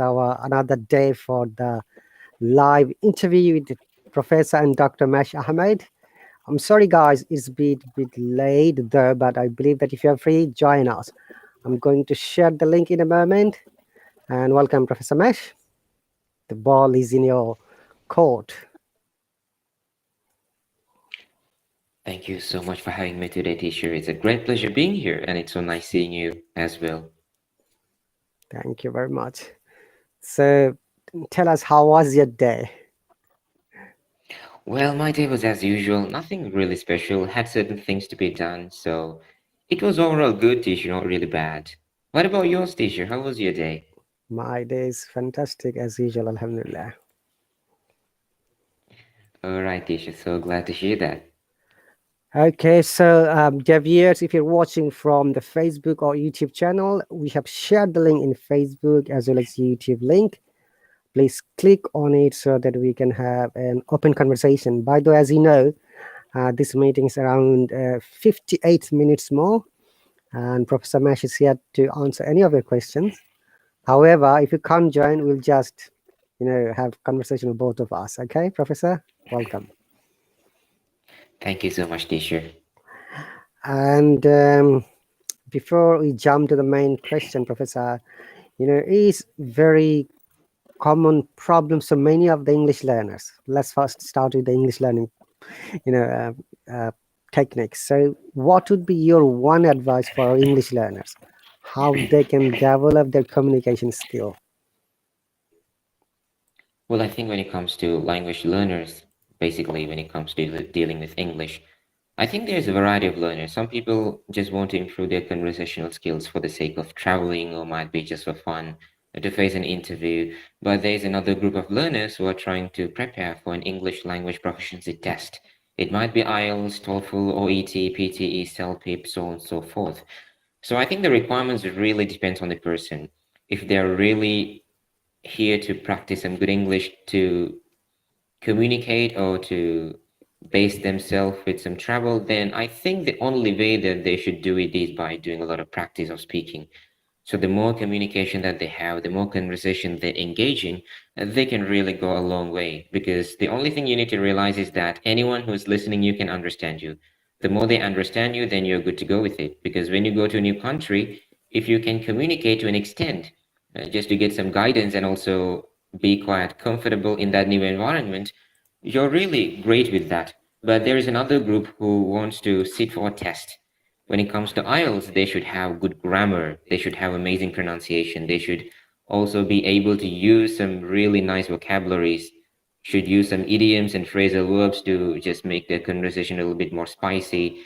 our another day for the live interview with Professor and Dr. Mesh Ahmed. I'm sorry, guys, it's bit late though, but I believe that if you're free, join us. I'm going to share the link in a moment. And welcome, Professor Mesh. The ball is in your court. Thank you so much for having me today, teacher. It's a great pleasure being here, and it's so nice seeing you as well. Thank you very much. So, tell us, how was your day? Well, my day was as usual, nothing really special, had certain things to be done, so it was overall good, teacher, not really bad. What about yours, teacher? How was your day? My day is fantastic as usual, Alhamdulillah. All right, teacher, so glad to hear that. Okay, so dear viewers, if you're watching from the Facebook or YouTube channel, we have shared the link in Facebook as well as YouTube link. Please click on it so that we can have an open conversation. By the way, as you know, this meeting is around 58 minutes more, and Professor Mesh is here to answer any of your questions. However, if you can't join, we'll just, have conversation with both of us. Okay, Professor, welcome. Thank you so much, teacher. And before we jump to the main question, Professor, it is very common problem so many of the English learners. Let's first start with the English learning, you know, uh, techniques. So, what would be your one advice for our English learners? How they can develop their communication skill? Well, I think when it comes to language learners, basically when it comes to dealing with English, I think there's a variety of learners. Some people just want to improve their conversational skills for the sake of traveling or might be just for fun to face an interview. But there's another group of learners who are trying to prepare for an English language proficiency test. It might be IELTS, TOEFL, OET, PTE, CELPIP, so on and so forth. So I think the requirements really depends on the person. If they're really here to practice some good English to communicate or to base themselves with some travel, then I think the only way that they should do it is by doing a lot of practice of speaking. So the more communication that they have, the more conversation they engage in, they can really go a long way. Because the only thing you need to realize is that anyone who's listening, you can understand you. The more they understand you, then you're good to go with it. Because when you go to a new country, if you can communicate to an extent, just to get some guidance and also be quite comfortable in that new environment, you're really great with that. But there is another group who wants to sit for a test. When it comes to IELTS, they should have good grammar, they should have amazing pronunciation, they should also be able to use some really nice vocabularies, should use some idioms and phrasal verbs to just make their conversation a little bit more spicy,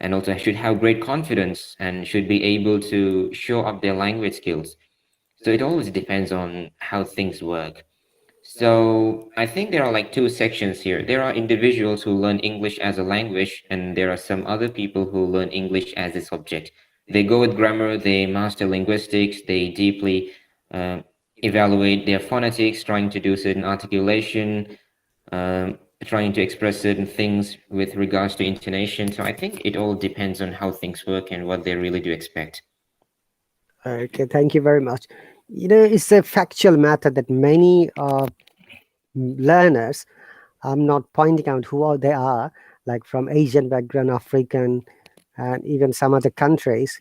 and also should have great confidence and should be able to show up their language skills. So it always depends on how things work. So I think there are like two sections here. There are individuals who learn English as a language, and there are some other people who learn English as a subject. They go with grammar, they master linguistics, they deeply uh, evaluate their phonetics, trying to do certain articulation, trying to express certain things with regards to intonation. So I think it all depends on how things work and what they really do expect. Okay, thank you very much. It's a factual matter that many learners, I'm not pointing out who all they are, like from Asian background, African, and even some other countries.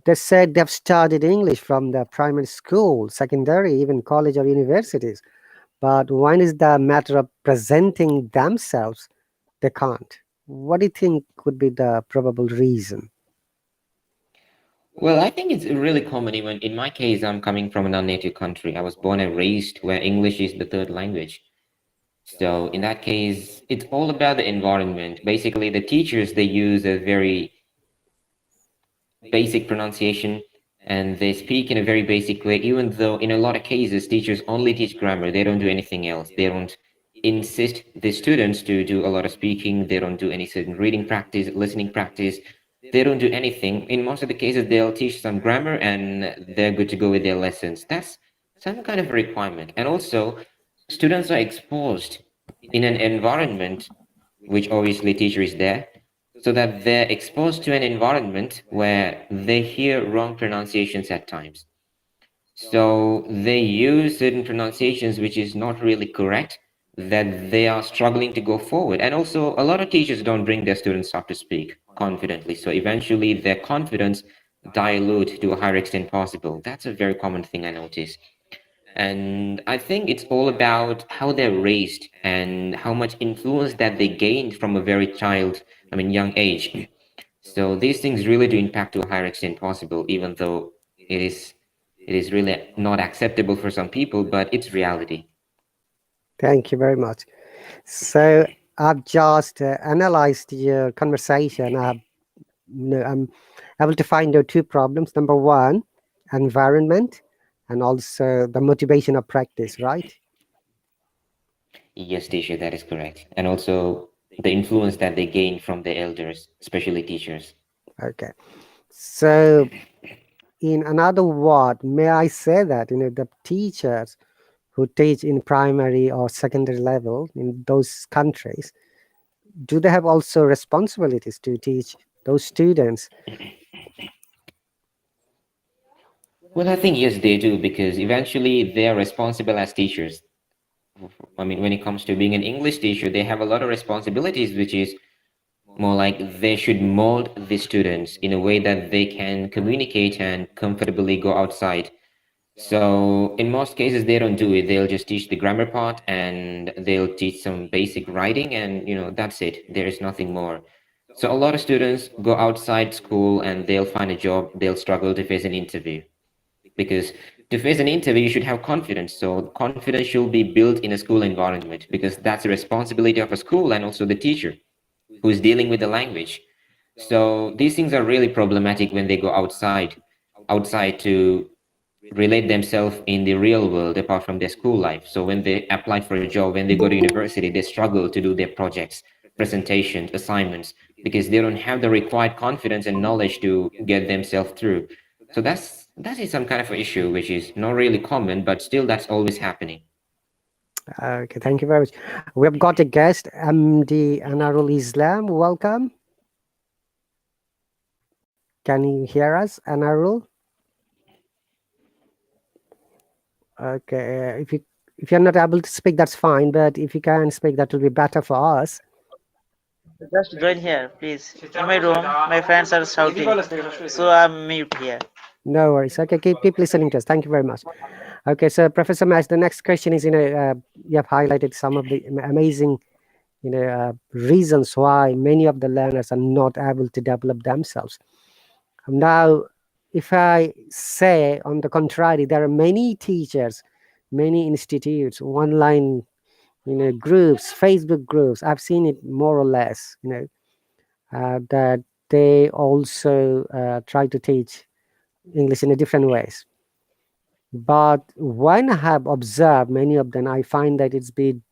They said they've studied English from the primary school, secondary, even college or universities. But when is the matter of presenting themselves, they can't. What do you think could be the probable reason? Well, I think it's really common. Even in my case, I'm coming from a non-native country. I was born and raised where English is the third language. So in that case, it's all about the environment. Basically, the teachers, they use a very basic pronunciation and they speak in a very basic way, even though in a lot of cases, teachers only teach grammar. They don't do anything else. They don't insist the students to do a lot of speaking. They don't do any certain reading practice, listening practice. They don't do anything. In most of the cases, they'll teach some grammar and they're good to go with their lessons. That's some kind of requirement. And also, students are exposed in an environment which obviously teacher is there, so that they're exposed to an environment where they hear wrong pronunciations at times. So they use certain pronunciations which is not really correct, that they are struggling to go forward. And also, a lot of teachers don't bring their students up to speak confidently. So eventually, their confidence dilute to a higher extent possible. That's a very common thing I notice. And I think it's all about how they're raised and how much influence that they gained from a very young age. So these things really do impact to a higher extent possible, even though it is it is really not acceptable for some people, but it's reality. Thank you very much. So I've just analyzed your conversation. I'm able to find out two problems. Number one, environment, and also the motivation of practice, right? Yes, teacher, that is correct. And also the influence that they gain from their elders, especially teachers. Okay. So in another word, may I say that the teachers who teach in primary or secondary level in those countries, do they have also responsibilities to teach those students? Well, I think yes, they do, because eventually they are responsible as teachers. When it comes to being an English teacher, they have a lot of responsibilities, which is more like they should mold the students in a way that they can communicate and comfortably go outside. So in most cases, they don't do it. They'll just teach the grammar part and they'll teach some basic writing, and that's it. There is nothing more. So a lot of students go outside school and they'll find a job. They'll struggle to face an interview, because to face an interview, you should have confidence. So confidence should be built in a school environment, because that's the responsibility of a school and also the teacher who's dealing with the language. So these things are really problematic when they go outside to relate themselves in the real world apart from their school life. So when they apply for a job, when they go to university, they struggle to do their projects, presentations, assignments, because they don't have the required confidence and knowledge to get themselves through. So that is some kind of an issue which is not really common, but still that's always happening. Okay, thank you very much. We have got a guest, MD Anarul Islam. Welcome. Can you hear us, Anarul? Okay, if you're not able to speak, that's fine. But if you can speak, that will be better for us. Just join here, please. In my room, my friends are shouting, so I'm mute here. No worries. Okay, keep listening to us. Thank you very much. Okay, so Professor Mash, the next question is, you have highlighted some of the amazing, reasons why many of the learners are not able to develop themselves. Now, if I say, on the contrary, there are many teachers, many institutes, online, groups, Facebook groups. I've seen it more or less, that they also try to teach English in a different ways. But when I have observed many of them, I find that it's been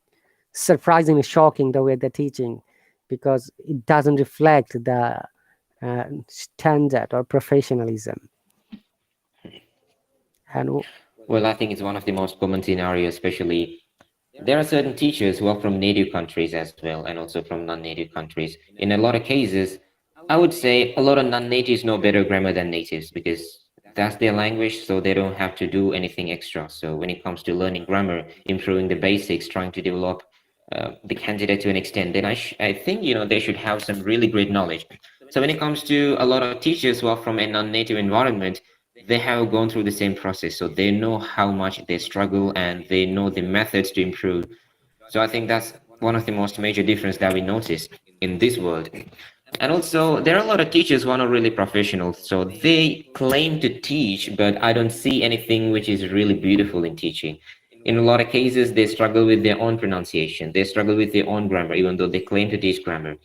surprisingly shocking the way they're teaching, because it doesn't reflect the standard or professionalism. And Well, I think it's one of the most common scenarios, especially there are certain teachers who are from native countries as well, and also from non-native countries. In a lot of cases, I would say a lot of non-natives know better grammar than natives, because that's their language, so they don't have to do anything extra. So when it comes to learning grammar, improving the basics, trying to develop the candidate to an extent, then I think they should have some really great knowledge. So when it comes to a lot of teachers who are from a non-native environment, they have gone through the same process, so they know how much they struggle and they know the methods to improve. So I think that's one of the most major difference that we notice in this world. And also, there are a lot of teachers who are not really professional, so they claim to teach, but I don't see anything which is really beautiful in teaching. In a lot of cases, they struggle with their own pronunciation, they struggle with their own grammar, even though they claim to teach grammar.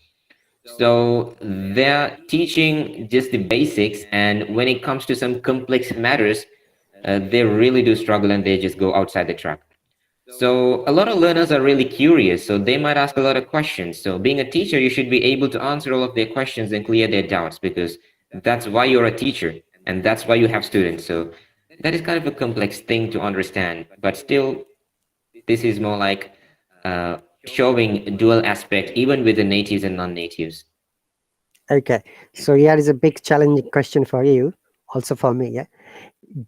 So they're teaching just the basics, and when it comes to some complex matters, they really do struggle and they just go outside the track. So a lot of learners are really curious, so they might ask a lot of questions. So being a teacher, you should be able to answer all of their questions and clear their doubts, because that's why you're a teacher and that's why you have students. So that is kind of a complex thing to understand, but still, this is more like showing dual aspect even with the natives and non-natives. okay, so here is a big challenging question for you, also for me. Yeah,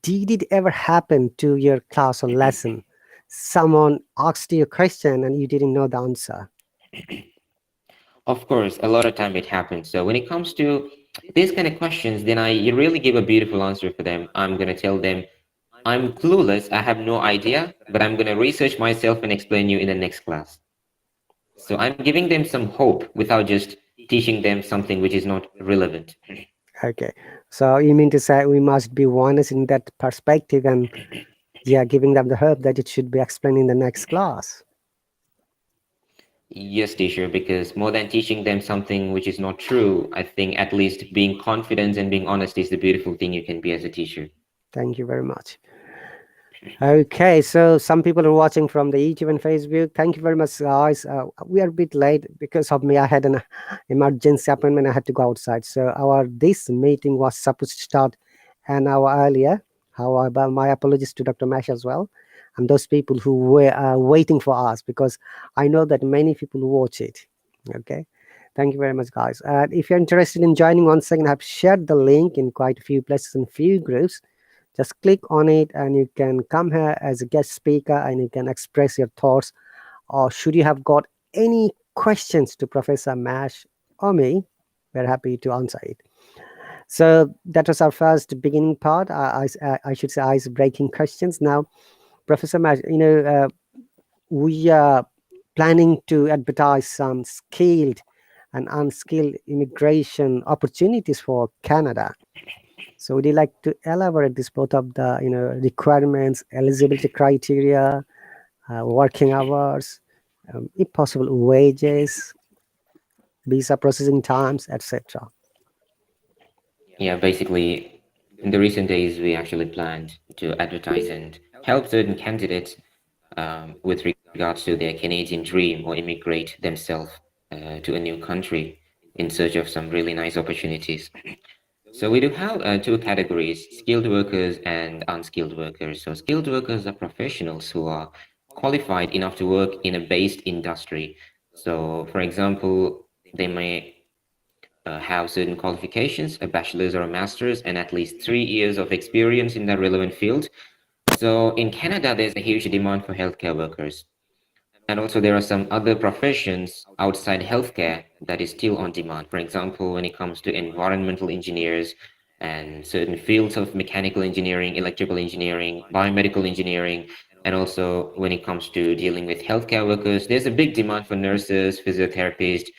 Did it ever happen to your class or lesson? Someone asked you a question and you didn't know the answer. Of course, a lot of time it happens. So when it comes to these kind of questions, then I really give a beautiful answer for them. I'm gonna tell them, I'm clueless, I have no idea, but I'm gonna research myself and explain you in the next class. So I'm giving them some hope without just teaching them something which is not relevant. Okay. So you mean to say we must be honest in that perspective and yeah, giving them the hope that it should be explained in the next class. Yes, teacher, because more than teaching them something which is not true, I think at least being confident and being honest is the beautiful thing you can be as a teacher. Thank you very much. Okay, so some people are watching from the YouTube and Facebook. Thank you very much, guys. We are a bit late because of me. I had an emergency appointment. I had to go outside. So our this meeting was supposed to start an hour earlier. However, my apologies to Dr. Mash as well, and those people who were waiting for us because I know that many people watch it. Okay. Thank you very much, guys. If you're interested in joining, once again, I've shared the link in quite a few places and few groups. Just click on it and you can come here as a guest speaker and you can express your thoughts. Or should you have got any questions to Professor Mash or me, we're happy to answer it. So that was our first beginning part. I should say ice breaking questions. Now, Professor Mash, we are planning to advertise some skilled and unskilled immigration opportunities for Canada. So would you like to elaborate this both of the requirements, eligibility criteria, working hours, if possible wages, visa processing times, etc. Yeah, basically, in the recent days, we actually planned to advertise and help certain candidates with regards to their Canadian dream or immigrate themselves to a new country in search of some really nice opportunities. So we do have two categories, skilled workers and unskilled workers. So skilled workers are professionals who are qualified enough to work in a based industry. So for example, they may have certain qualifications, a bachelor's or a master's, and at least 3 years of experience in that relevant field. So in Canada, there's a huge demand for healthcare workers. And also there are some other professions outside healthcare that is still on demand. For example, when it comes to environmental engineers and certain fields of mechanical engineering, electrical engineering, biomedical engineering, and also when it comes to dealing with healthcare workers, there's a big demand for nurses, physiotherapists,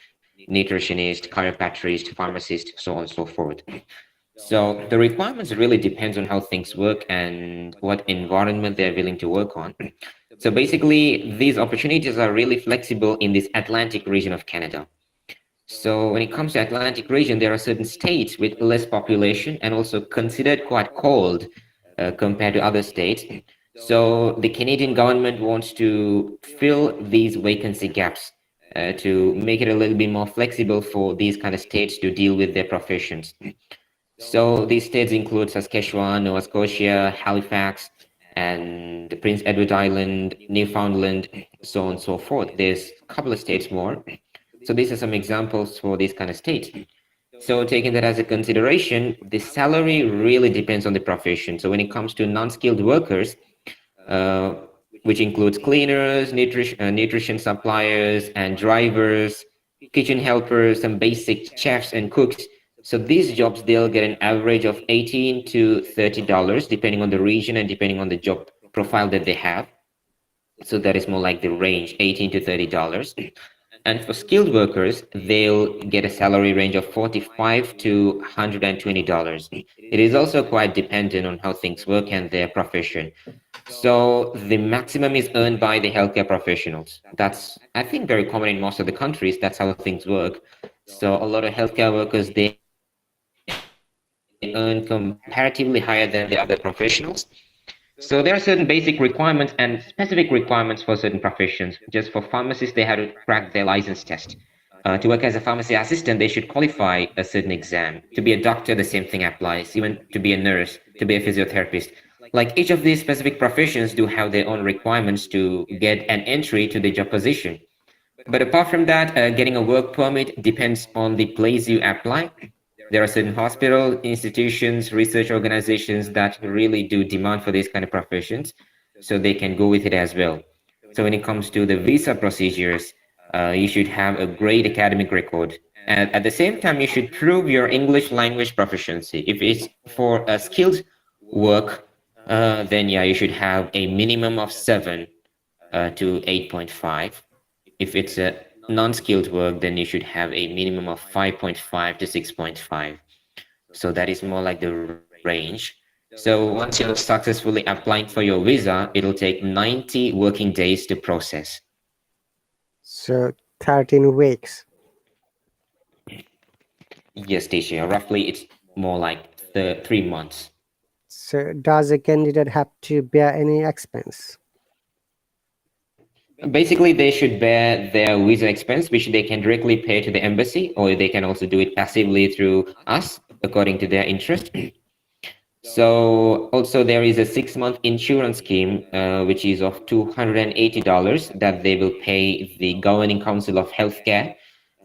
nutritionists, chiropractors, pharmacists, so on and so forth. So the requirements really depends on how things work and what environment they're willing to work on. So basically, these opportunities are really flexible in this Atlantic region of Canada. So when it comes to Atlantic region, there are certain states with less population and also considered quite cold compared to other states. So the Canadian government wants to fill these vacancy gaps to make it a little bit more flexible for these kind of states to deal with their professions. So these states include Saskatchewan, Nova Scotia, Halifax, and Prince Edward Island, Newfoundland, so on and so forth. There's a couple of states more. So these are some examples for these kind of states. So taking that as a consideration, the salary really depends on the profession. So when it comes to non-skilled workers, which includes cleaners, nutrition suppliers, and drivers, kitchen helpers, some basic chefs and cooks. So these jobs, they'll get an average of $18 to $30, depending on the region and depending on the job profile that they have. So that is more like the range, $18 to $30. And for skilled workers, they'll get a salary range of $45 to $120. It is also quite dependent on how things work and their profession. So the maximum is earned by the healthcare professionals. That's, I think, very common in most of the countries. That's how things work. So a lot of healthcare workers, they earn comparatively higher than the other professionals. So there are certain basic requirements and specific requirements for certain professions. Just for pharmacists, they have to crack their license test. To work as a pharmacy assistant, they should qualify a certain exam. To be a doctor, the same thing applies. Even to be a nurse, to be a physiotherapist. Like each of these specific professions do have their own requirements to get an entry to the job position. But apart from that, getting a work permit depends on the place you apply. There are certain hospital institutions, research organizations that really do demand for these kind of professions, so they can go with it as well. So when it comes to the visa procedures, you should have a great academic record. And at the same time, you should prove your English language proficiency. If it's for a skilled work, then yeah, you should have a minimum of 7 to 8.5. If it's a non-skilled work, then you should have a minimum of 5.5 to 6.5. So that is more like the range. So once you're successfully applying for your visa, it'll take 90 working days to process. So 13 weeks. Yes, teacher. Roughly, it's more like 3 months. So does a candidate have to bear any expense? Basically, they should bear their visa expense, which they can directly pay to the embassy, or they can also do it passively through us, according to their interest. So also there is a 6-month insurance scheme, which is of $280 that they will pay the Governing Council of Healthcare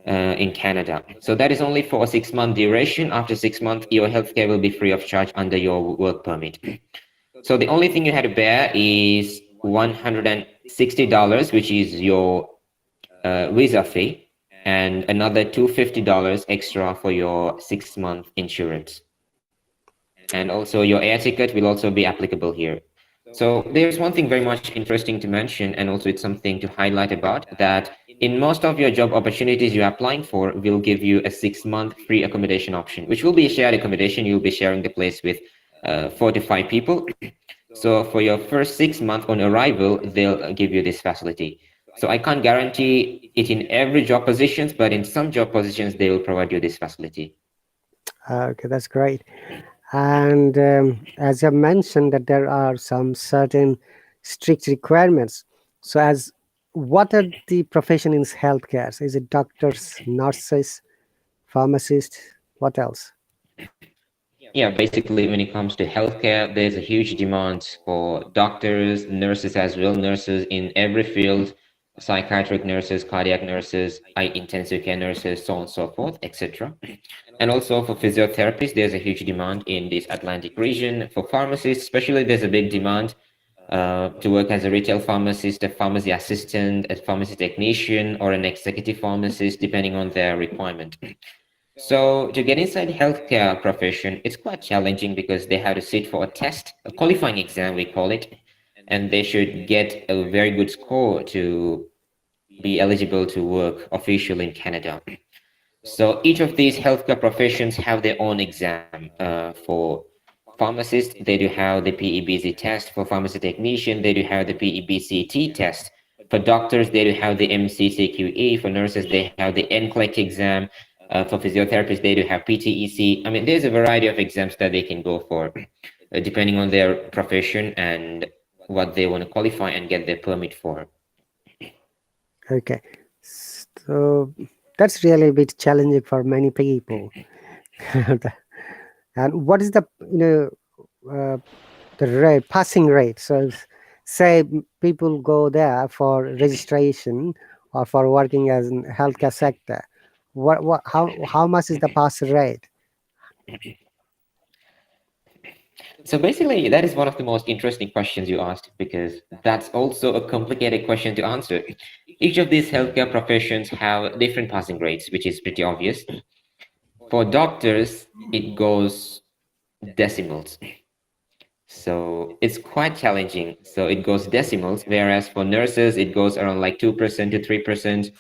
in Canada. So that is only for a 6-month duration. After 6 months, your healthcare will be free of charge under your work permit. So the only thing you had to bear is $160, which is your visa fee, and another $250 extra for your 6-month insurance. And also your air ticket will also be applicable here. So there's one thing very much interesting to mention, and also it's something to highlight about, that in most of your job opportunities you're applying for will give you a 6-month free accommodation option, which will be a shared accommodation. You'll be sharing the place with 4 to 5 people. So for your first 6 months on arrival, they'll give you this facility. So I can't guarantee it in every job positions, but in some job positions, they will provide you this facility. Okay, that's great. And as I mentioned, that there are some certain strict requirements. So, as what are the profession in healthcare? So is it doctors, nurses, pharmacists? What else? Yeah, basically, when it comes to healthcare, there's a huge demand for doctors, nurses as well, nurses in every field, psychiatric nurses, cardiac nurses, intensive care nurses, so on and so forth, etc. And also for physiotherapists, there's a huge demand in this Atlantic region. For pharmacists, especially, there's a big demand to work as a retail pharmacist, a pharmacy assistant, a pharmacy technician, or an executive pharmacist, depending on their requirement. So to get inside healthcare profession, it's quite challenging because they have to sit for a test, a qualifying exam, we call it, and they should get a very good score to be eligible to work officially in Canada. So each of these healthcare professions have their own exam. For pharmacists, they do have the PEBC test. For pharmacy technician, they do have the PEBCT test. For doctors, they do have the MCCQE. For nurses, they have the NCLEX exam. For physiotherapists, they do have PTEC. I mean, there's a variety of exams that they can go for, depending on their profession and what they want to qualify and get their permit for. Okay, so that's really a bit challenging for many people. And what is the the rate, passing rate? So say people go there for registration or for working as in healthcare sector. How much is the pass rate? So basically, that is one of the most interesting questions you asked, because that's also a complicated question to answer. Each of these healthcare professions have different passing rates, which is pretty obvious. For doctors, it goes decimals. So it's quite challenging. So it goes decimals, whereas for nurses, it goes around like 2% to 3%.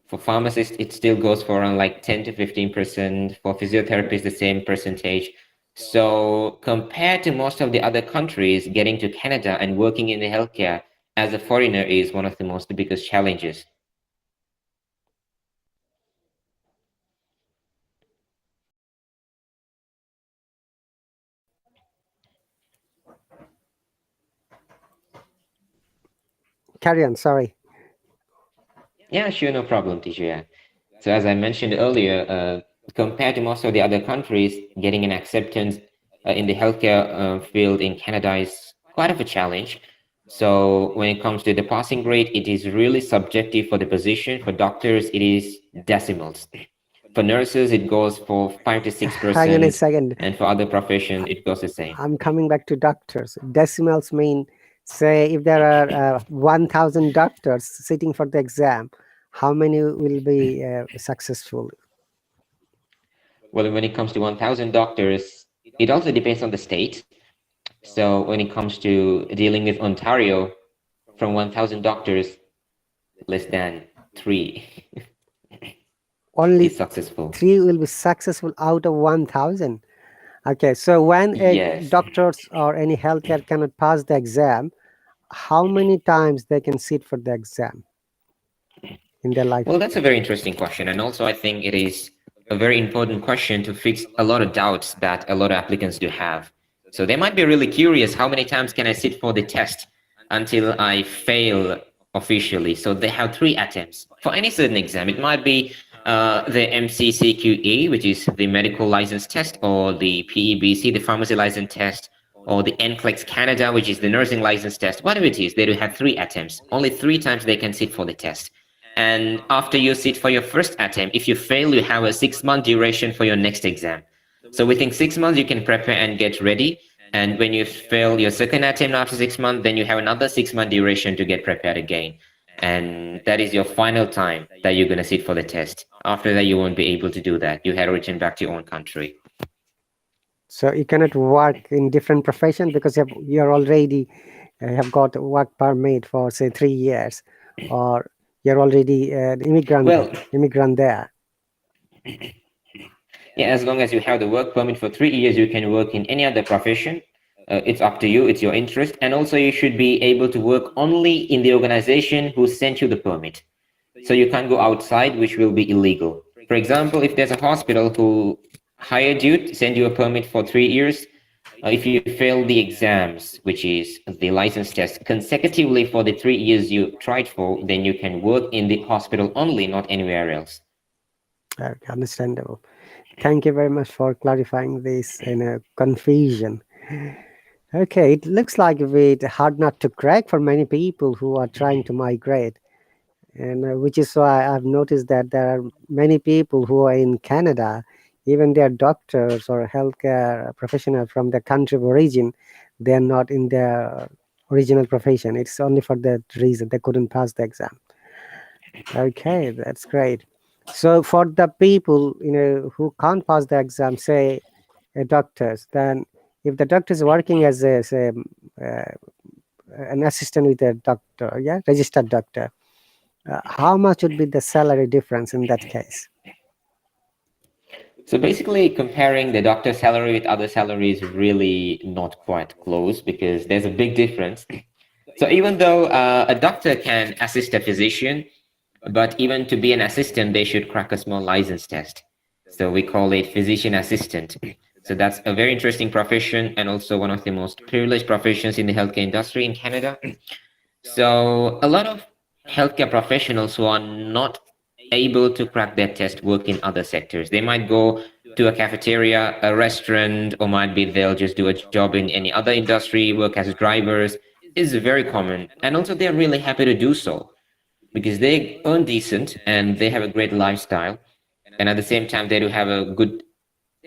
For pharmacists, it still goes for around like 10 to 15%. For physiotherapists, the same percentage. So compared to most of the other countries, getting to Canada and working in the healthcare as a foreigner is one of the most biggest challenges. Carry on. Sorry. Yeah, sure, no problem, teacher. So as I mentioned earlier, compared to most of the other countries, getting an acceptance in the healthcare field in Canada is quite of a challenge. So when it comes to the passing rate, it is really subjective for the position. For doctors, it is decimals. For nurses, it goes for 5 to 6%. Hang on a second. And for other professions, it goes the same. I'm coming back to doctors. Decimals mean, say, if there are 1,000 doctors sitting for the exam, how many will be successful? Well, when it comes to 1,000 doctors, it also depends on the state. So when it comes to dealing with Ontario, from 1,000 doctors, less than 3 Only is successful. 3 will be successful out of 1,000. Okay, so when a Yes. doctors or any healthcare cannot pass the exam, how many times they can sit for the exam in their life? Well, that's a very interesting question. And also, I think it is a very important question to fix a lot of doubts that a lot of applicants do have. So they might be really curious, how many times can I sit for the test until I fail officially? So they have 3 attempts for any certain exam. It might be the MCCQE, which is the medical license test, or the PEBC, the pharmacy license test, or the NCLEX Canada, which is the nursing license test. Whatever it is, they do have 3 attempts. Only 3 times they can sit for the test. And after you sit for your first attempt, if you fail, you have a 6-month duration for your next exam. So within 6 months, you can prepare and get ready. And when you fail your second attempt after 6 months, then you have another 6-month duration to get prepared again. And that is your final time that you're going to sit for the test. After that, you won't be able to do that. You have to return back to your own country. So you cannot work in different professions because you're already have got a work permit for, say, 3 years, or you're already an immigrant there. Yeah, as long as you have the work permit for 3 years, you can work in any other profession. It's up to you. It's your interest. And also, you should be able to work only in the organization who sent you the permit. So you can't go outside, which will be illegal. For example, if there's a hospital who hired you to send you a permit for 3 years, if you fail the exams, which is the license test, consecutively for the 3 years you tried for, then you can work in the hospital only, not anywhere else. Okay, understandable. Thank you very much for clarifying this confusion. Okay, it looks like it's hard not to crack for many people who are trying to migrate. And which is why I've noticed that there are many people who are in Canada, even they are doctors or healthcare professionals from their country of origin, they are not in their original profession. It's only for that reason they couldn't pass the exam. Okay, that's great. So for the people who can't pass the exam, say doctors, then if the doctor is working as an assistant with a doctor, registered doctor, how much would be the salary difference in that case? So basically, comparing the doctor's salary with other salaries is really not quite close, because there's a big difference. So even though a doctor can assist a physician, but even to be an assistant, they should crack a small license test. So we call it physician assistant. So that's a very interesting profession, and also one of the most privileged professions in the healthcare industry in Canada. So a lot of healthcare professionals who are not able to crack their test work in other sectors. They might go to a cafeteria, a restaurant, or might be they'll just do a job in any other industry, work as drivers. Is very common. And also they're really happy to do so, because they earn decent and they have a great lifestyle. And at the same time, they do have a good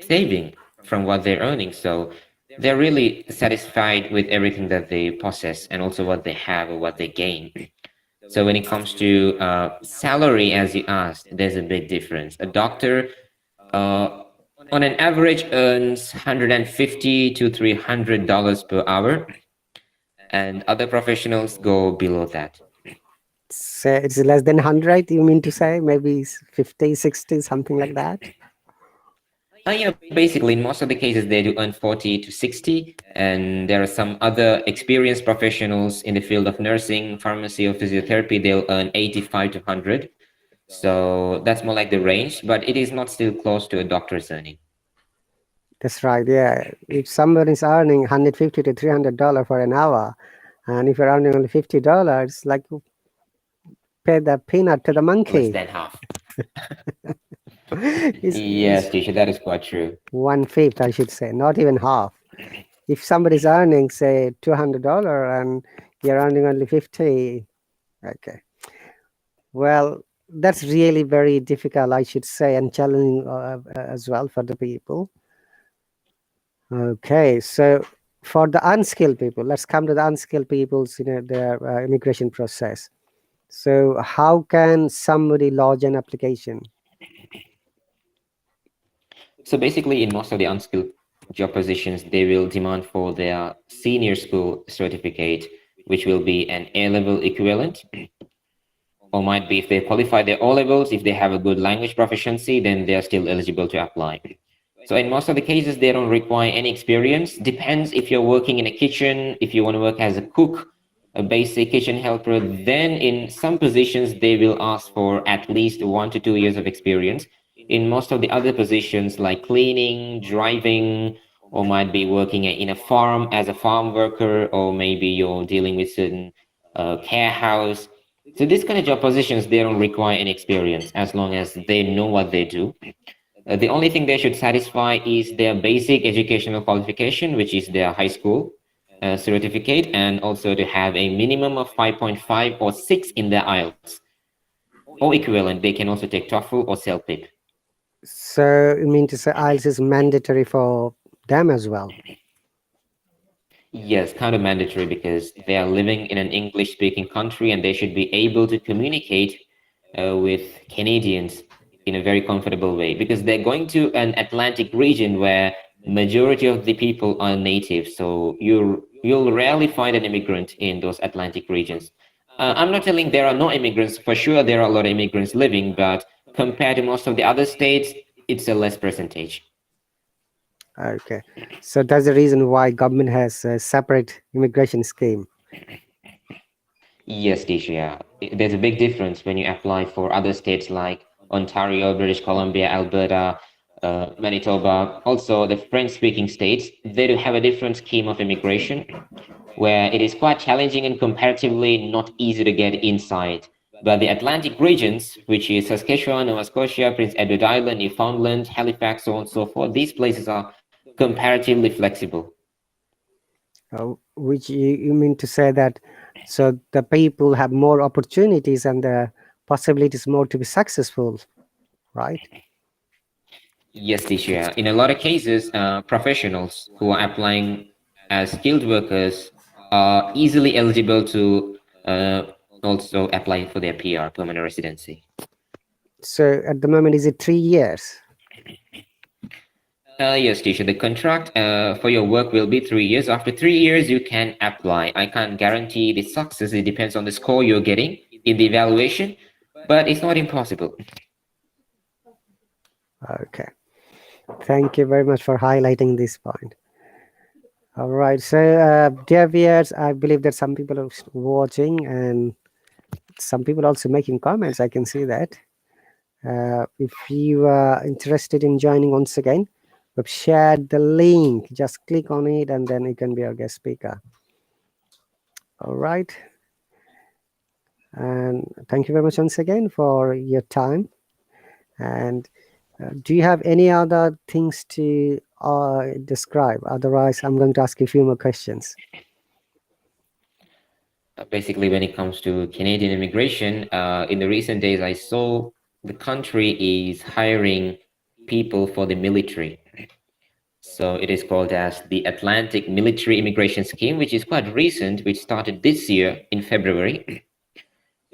saving from what they're earning. So they're really satisfied with everything that they possess, and also what they have or what they gain. So when it comes to salary, as you asked, there's a big difference. A doctor, on an average, earns $150 to $300 per hour, and other professionals go below that. So it's less than 100, you mean to say? Maybe 50, 60, something like that? Yeah, basically, in most of the cases, they do earn 40 to 60, and there are some other experienced professionals in the field of nursing, pharmacy, or physiotherapy. They'll earn 85 to 100. So that's more like the range, but it is not still close to a doctor's earning. That's right. Yeah, if someone is earning $150 to $300 for an hour, and if you're earning only $50, like pay the peanut to the monkey. Less than half. Yes, teacher, that is quite true. 1/5, I should say, not even half. If somebody's earning, say, $200 and you're earning only 50, okay. Well, that's really very difficult, I should say, and challenging as well for the people. Okay, so for the unskilled people, let's come to the unskilled people's, their immigration process. So how can somebody lodge an application? So basically, in most of the unskilled job positions, they will demand for their senior school certificate, which will be an A-level equivalent, or might be if they qualify their O-levels, if they have a good language proficiency, then they're still eligible to apply. So in most of the cases, they don't require any experience. Depends if you're working in a kitchen, if you want to work as a cook, a basic kitchen helper, then in some positions, they will ask for at least 1 to 2 years of experience. In most of the other positions like cleaning, driving, or might be working in a farm as a farm worker, or maybe you're dealing with certain care house. So these kind of job positions, they don't require any experience as long as they know what they do. The only thing they should satisfy is their basic educational qualification, which is their high school certificate, and also to have a minimum of 5.5 or 6 in their IELTS. Or equivalent, they can also take TOEFL or CELPIP. So you mean to say IELTS is mandatory for them as well? Yes, kind of mandatory because they are living in an English-speaking country and they should be able to communicate with Canadians in a very comfortable way because they're going to an Atlantic region where majority of the people are native. So you'll rarely find an immigrant in those Atlantic regions. I'm not telling there are no immigrants. For sure, there are a lot of immigrants living, but compared to most of the other states, it's a less percentage. Okay, so that's the reason why government has a separate immigration scheme. Yes, Tisha. There's a big difference when you apply for other states like Ontario, British Columbia, Alberta, Manitoba. Also, the French-speaking states, they do have a different scheme of immigration where it is quite challenging and comparatively not easy to get inside. But the Atlantic regions, which is Saskatchewan, Nova Scotia, Prince Edward Island, Newfoundland, Halifax, so on and so forth, these places are comparatively flexible. Which you mean to say that so the people have more opportunities and the possibilities more to be successful, right? Yes, Tisha. In a lot of cases, professionals who are applying as skilled workers are easily eligible to also apply for their PR, permanent residency. So at the moment, is it 3 years? Yes, Tisha. The contract for your work will be 3 years. After 3 years, you can apply. I can't guarantee the success. It depends on the score you're getting in the evaluation, but it's not impossible. Okay, thank you very much for highlighting this point. All right, so dear viewers, I believe that some people are watching and some people also making comments. I can see that. If you are interested in joining once again, we've shared the link. Just click on it and then you can be our guest speaker. All right. And thank you very much once again for your time. And do you have any other things to describe? Otherwise, I'm going to ask you a few more questions. Basically, when it comes to Canadian immigration, in the recent days, I saw the country is hiring people for the military. So it is called as the Atlantic Military Immigration Scheme, which is quite recent, which started this year in February.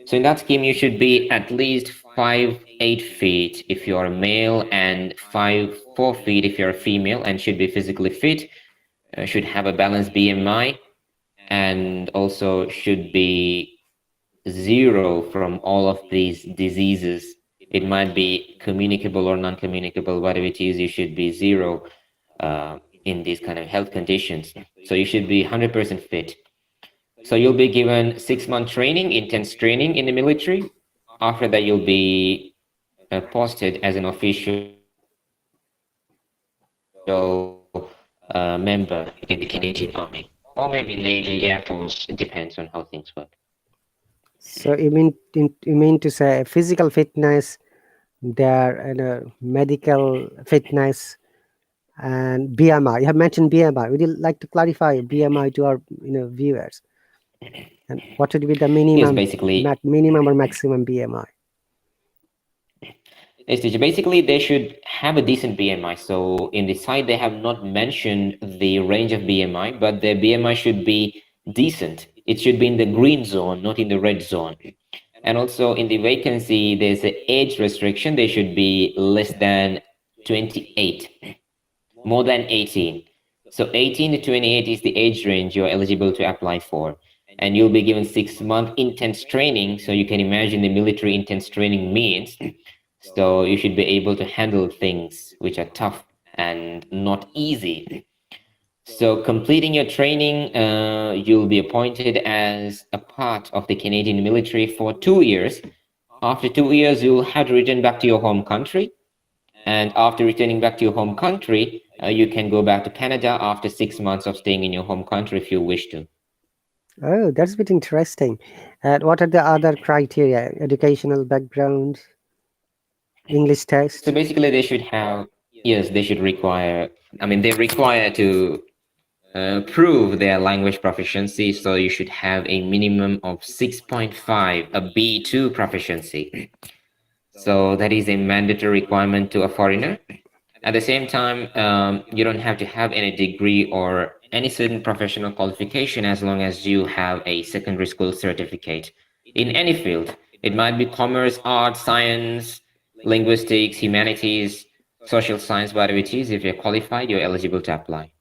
So in that scheme, you should be at least 5'8" if you're a male and 5'4" if you're a female, and should be physically fit, should have a balanced BMI, and also should be 0 from all of these diseases. It might be communicable or non-communicable, whatever it is, you should be 0 in these kind of health conditions. So you should be 100% fit. So you'll be given 6-month training, intense training in the military. After that, you'll be posted as an official member in the Canadian Army, or maybe Navy, Air Force. It depends on how things work. So you mean to say physical fitness, their medical fitness, and BMI. You have mentioned BMI. Would you like to clarify BMI to our viewers? And what would be the minimum, Yes, basically, minimum or maximum BMI? Yes, teacher. Basically, they should have a decent BMI. So in the site, they have not mentioned the range of BMI, but their BMI should be decent. It should be in the green zone, not in the red zone. And also in the vacancy, there's an age restriction. They should be less than 28, more than 18. So 18 to 28 is the age range you're eligible to apply for. And you'll be given 6 month intense training. So you can imagine the military intense training means. So you should be able to handle things which are tough and not easy. So completing your training, you'll be appointed as a part of the Canadian military for 2 years. After 2 years, you'll have to return back to your home country. And after returning back to your home country, you can go back to Canada after 6 months of staying in your home country if you wish to. Oh, that's a bit interesting. And what are the other criteria? Educational background, English test? So basically, they should have, yes, they should require, they require to prove their language proficiency. So you should have a minimum of 6.5, a B2 proficiency. So that is a mandatory requirement to a foreigner. At the same time, you don't have to have any degree or any certain professional qualification as long as you have a secondary school certificate in any field. It might be commerce, art, science, linguistics, humanities, social science, whatever it is. If you're qualified, you're eligible to apply.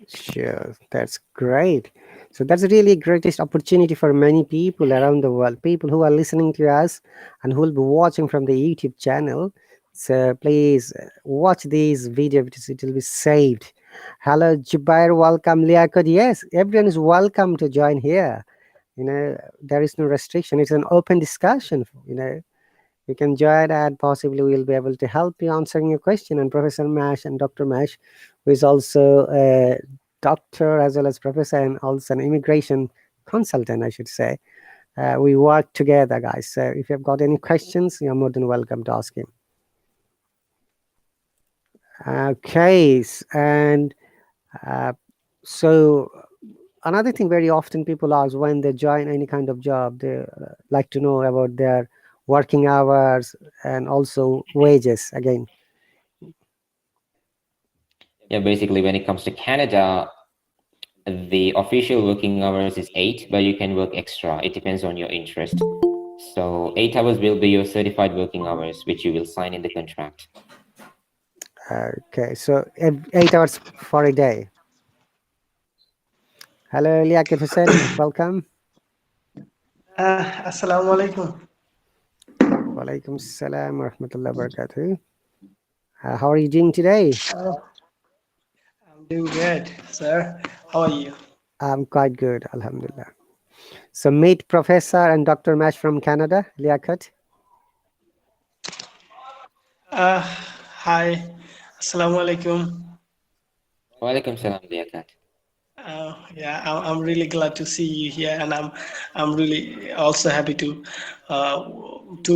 Sure, that's great. So that's really greatest opportunity for many people around the world, people who are listening to us and who will be watching from the YouTube channel. So please watch this video because it will be saved. Hello, Jubair, welcome. Liakad, yes, everyone is welcome to join here. There is no restriction. It's an open discussion. You can join and possibly we'll be able to help you answering your question. And Professor Mash and Dr. Mash, who is also a doctor as well as professor and also an immigration consultant, I should say. We work together, guys. So if you've got any questions, you're more than welcome to ask him. Okay, and so another thing very often people ask when they join any kind of job, they like to know about their working hours and also wages again. Yeah, basically, when it comes to Canada, the official working hours is 8, but you can work extra. It depends on your interest. So 8 hours will be your certified working hours, which you will sign in the contract. Okay, so 8 hours for a day. Hello, Liaquat Hussain, welcome. Assalamu alaikum. Walaikum salam wa rahmatullahi wa barakatuh. How are you doing today? I'm doing good, sir. How are you? I'm quite good, alhamdulillah. So meet Professor and Dr. Mash from Canada, Liaquat. Hi. Assalamu alaikum. Walaikum salam, Liaquat. Yeah, I'm really glad to see you here, and I'm really also happy to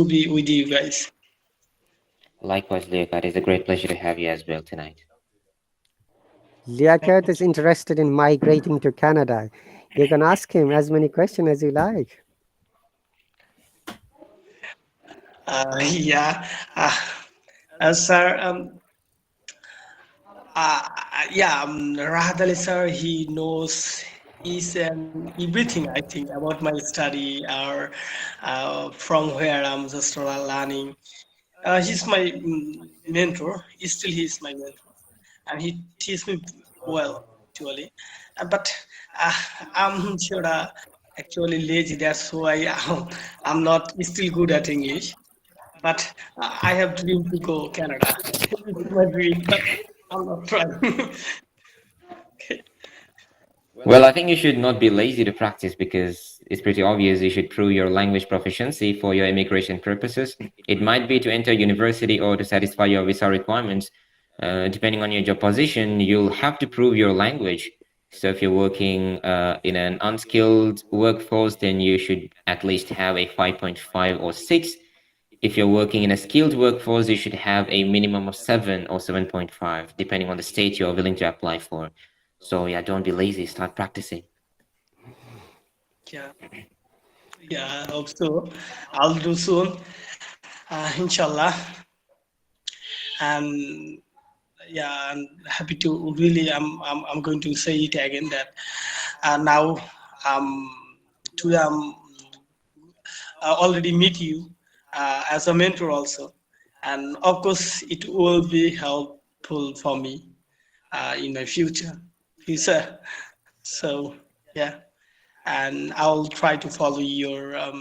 be with you guys. Likewise, Liaquat. It's a great pleasure to have you as well tonight. Liaquat is interested in migrating to Canada. You can ask him as many questions as you like. Yeah, sir. Rahat Ali sir, he knows each and everything, I think, about my study or from where I'm just learning. He's my mentor. Still, he's my mentor, and he teaches me well, actually. But uh, I'm sure actually lazy. That's why I'm not still good at English. But I have dream to go Canada. It's my dream, but I'm not trying. Well, I think you should not be lazy to practice because it's pretty obvious you should prove your language proficiency for your immigration purposes. It might be to enter university or to satisfy your visa requirements. Depending on your job position, you'll have to prove your language. So if you're working in an unskilled workforce, then you should at least have a 5.5 or 6. If you're working in a skilled workforce, you should have a minimum of 7 or 7.5, depending on the state you're willing to apply for. So yeah, don't be lazy. Start practicing. Yeah, I hope so. I'll do soon. inshallah. And yeah, I'm happy to really. I'm going to say it again that now today I'm already meet you as a mentor also, and of course it will be helpful for me in my future. So yeah, and I'll try to follow your uh,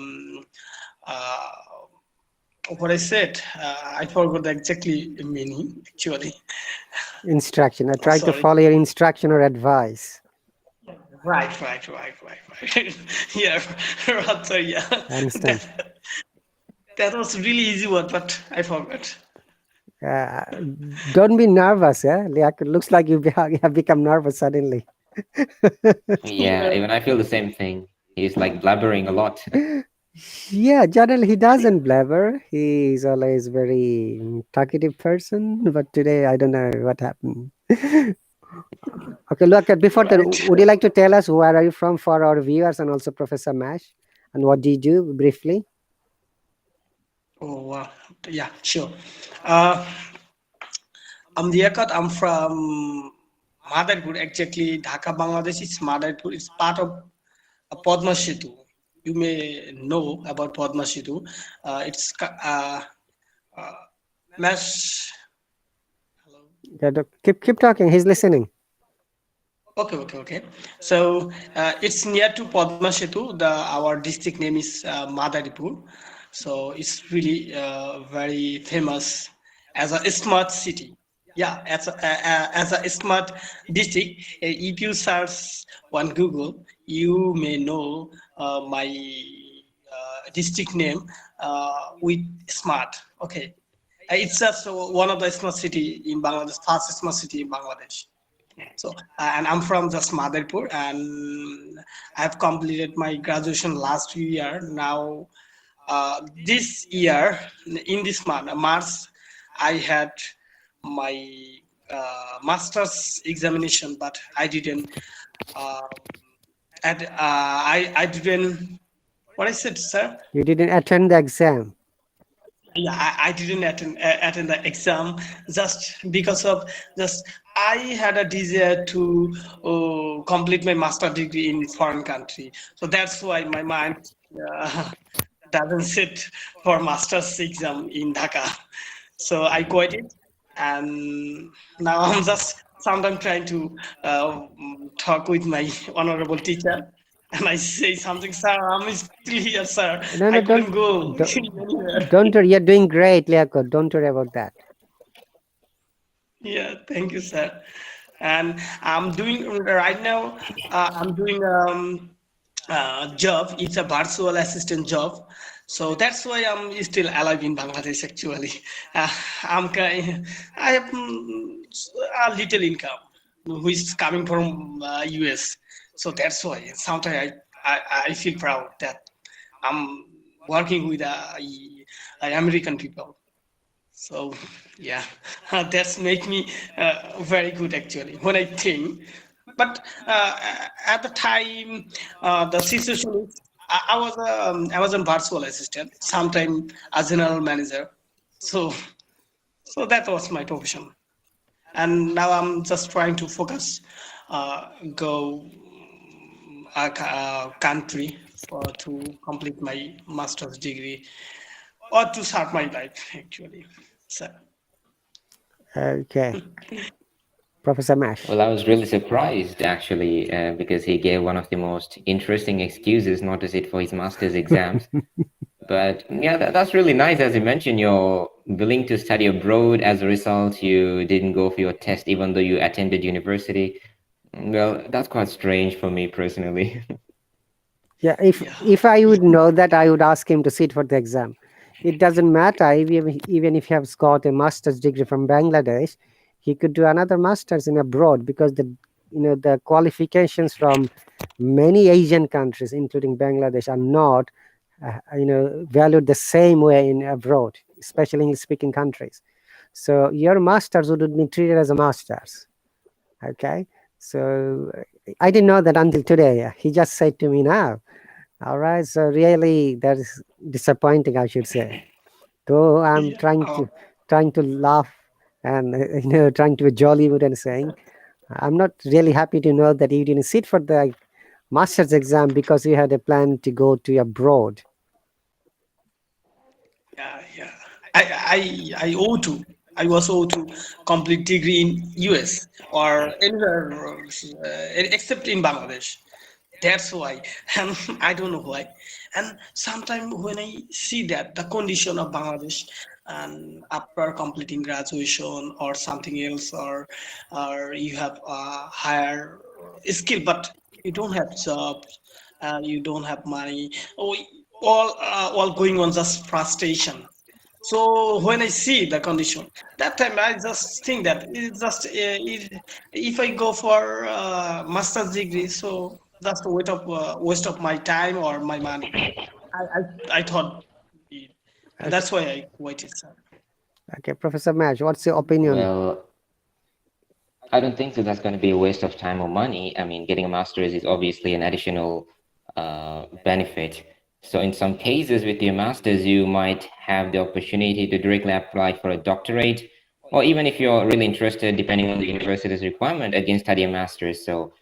what I said. I forgot exactly the meaning actually. Instruction. I try to Sorry. follow your instruction or advice. Right. Yeah, Ratha, yeah. I understand. That was really easy word, but I forgot. Uh, don't be nervous, eh? Like, it looks like you have become nervous suddenly. Yeah, even I feel the same thing. He's like blabbering a lot. Yeah, generally he doesn't blabber. He's always very talkative person, but today I don't know what happened. Okay, look, before that, Right. would you like to tell us where are you from for our viewers and also Professor Mash? And what do you do briefly? Oh, wow. Yeah, sure. Uh, I'm Liaquat. I'm from Madhurpur, exactly Dhaka, Bangladesh. It's Madhurpur. It's part of Padma Setu. You may know about Padma Setu. Uh, Mash. Hello. Yeah, keep talking. He's listening. Okay. So it's near to Padma Setu. Our district name is Madaripur. So it's really very famous as a smart city. Yeah, as a smart district. If you search on Google, you may know my district name with smart. Okay, it's just one of the smart city in Bangladesh, fastest smart city in Bangladesh. So, and I'm from just Madhurpur, and I've completed my graduation last year. Now, this year, in this month, March, I had my master's examination, but I didn't. Uh, I didn't. What I said, sir? You didn't attend the exam. Yeah, I didn't attend the exam just because of just I had a desire to complete my master degree in foreign country. So that's why my mind doesn't sit for master's exam in Dhaka. So I quit it, and now I'm just sometimes trying to talk with my honorable teacher. And I say something, sir, I'm still here, sir. I No, couldn't don't, go anywhere. don't worry. You're doing great, Liako. Don't worry about that. Yeah, thank you, sir. And I'm doing right now. I'm doing job. It's a virtual assistant job, so that's why I'm still alive in Bangladesh. Actually, uh, I have a little income, which is coming from US. So that's why sometimes I feel proud that I'm working with American people. So yeah, that's make me very good actually when I think. But at the time, the situation is I was a virtual assistant, sometime a general manager. So that was my profession, and now I'm just trying to focus, go country for to complete my master's degree or to start my life actually. So. Okay. Professor Mash. Well, I was really surprised actually, because he gave one of the most interesting excuses not to sit for his master's exams. But yeah, that's really nice. As you mentioned, you're willing to study abroad. As a result, you didn't go for your test, even though you attended university. Well, that's quite strange for me personally. Yeah, if I would know that, I would ask him to sit for the exam. It doesn't matter even if he has got a master's degree from Bangladesh, he could do another master's in abroad because the qualifications from many Asian countries, including Bangladesh, are not valued the same way in abroad, especially English speaking countries. So your master's would be treated as a master's. Okay, so I didn't know that until today. He just said to me now. All right, so really that is disappointing, I should say. Though I'm Yeah. trying to laugh and trying to be jolly mood and saying, I'm not really happy to know that you didn't sit for the master's exam because you had a plan to go to abroad. Yeah. I owe to. I was owe to complete degree in US or anywhere except in Bangladesh. That's why, and I don't know why. And sometimes when I see that the condition of Bangladesh, and after completing graduation or something else, or you have a higher skill, but you don't have job, you don't have money, oh, all going on just frustration. So when I see the condition, that time I just think that it's just if I go for master's degree, so that's a waste of my time or my money. I thought, and Okay, that's why I waited, sir. okay, Professor Mash, what's your opinion? Well, I don't think so. That's going to be a waste of time or money. I mean, getting a master's is obviously an additional benefit. So, in some cases, with your master's, you might have the opportunity to directly apply for a doctorate, or even if you're really interested, depending on the university's requirement, again, study a master's. So,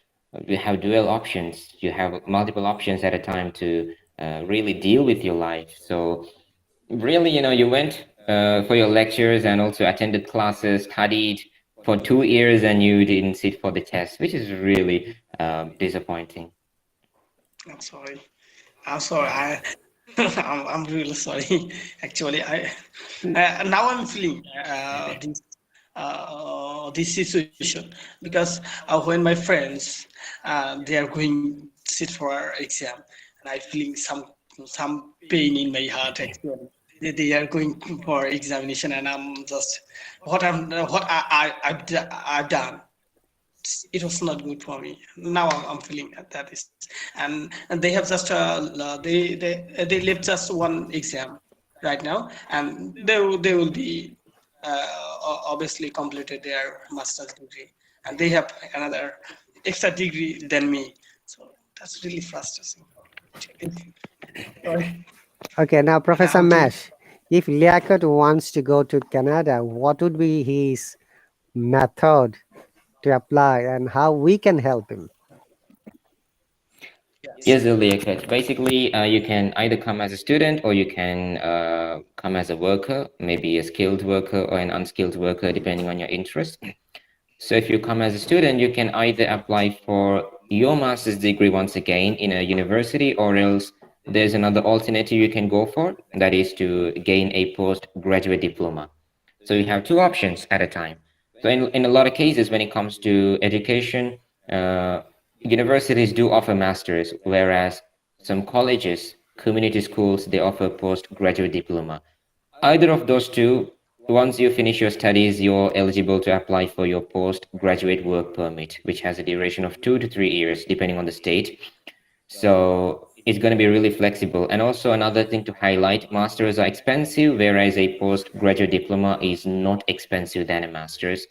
you have dual options. You have multiple options at a time to really deal with your life. So, really, you went for your lectures and also attended classes, studied for 2 years, and you didn't sit for the test, which is really disappointing. I'm sorry. I'm sorry. I'm really sorry. Actually, now I'm feeling this situation because when my friends they are going sit for exam, and I feeling some pain in my heart actually. They are going for examination, and I'm just I've done, it was not good for me. Now I'm feeling that is, and they have just they left just one exam right now, and they will be obviously completed their master's degree, and they have another extra degree than me. So that's really frustrating. Sorry. Okay, now Professor I'm thinking. Mash, if Liaquat wants to go to Canada, what would be his method to apply and how we can help him? Yes, Liaquat. Basically, you can either come as a student or you can come as a worker, maybe a skilled worker or an unskilled worker, depending on your interest. So if you come as a student, you can either apply for your master's degree once again in a university, or else there's another alternative you can go for, that is to gain a postgraduate diploma. So you have two options at a time. So in a lot of cases, when it comes to education, universities do offer masters, whereas some colleges, community schools, they offer postgraduate diploma. Either of those two, once you finish your studies, you're eligible to apply for your postgraduate work permit, which has a duration of 2 to 3 years, depending on the state. So it's going to be really flexible. And also another thing to highlight, masters are expensive, whereas a postgraduate diploma is not expensive than a master's.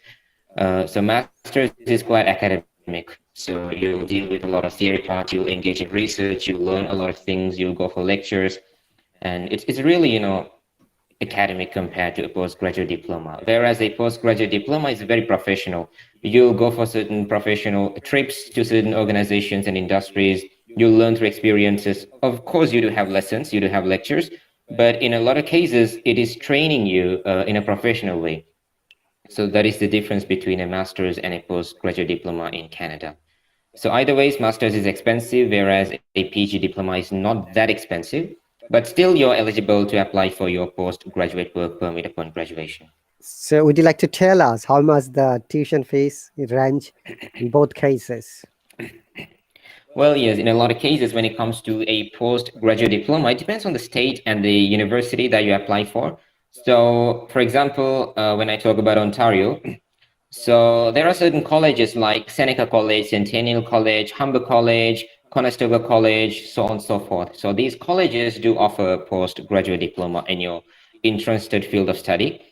So master's is quite academic. So you'll deal with a lot of theory part, you'll engage in research, you'll learn a lot of things, you'll go for lectures. And it's really, academic compared to a postgraduate diploma. Whereas a postgraduate diploma is very professional. You'll go for certain professional trips to certain organizations and industries. You'll learn through experiences. Of course, you do have lessons, you do have lectures, but in a lot of cases, it is training you in a professional way. So that is the difference between a master's and a postgraduate diploma in Canada. So either ways, master's is expensive, whereas a PG diploma is not that expensive, but still you're eligible to apply for your postgraduate work permit upon graduation. So would you like to tell us how much the tuition fees range in both cases? Well, yes, in a lot of cases, when it comes to a postgraduate diploma, it depends on the state and the university that you apply for. So, for example, when I talk about Ontario, so there are certain colleges like Seneca College, Centennial College, Humber College, Conestoga College, so on and so forth. So these colleges do offer a postgraduate diploma in your interested field of study.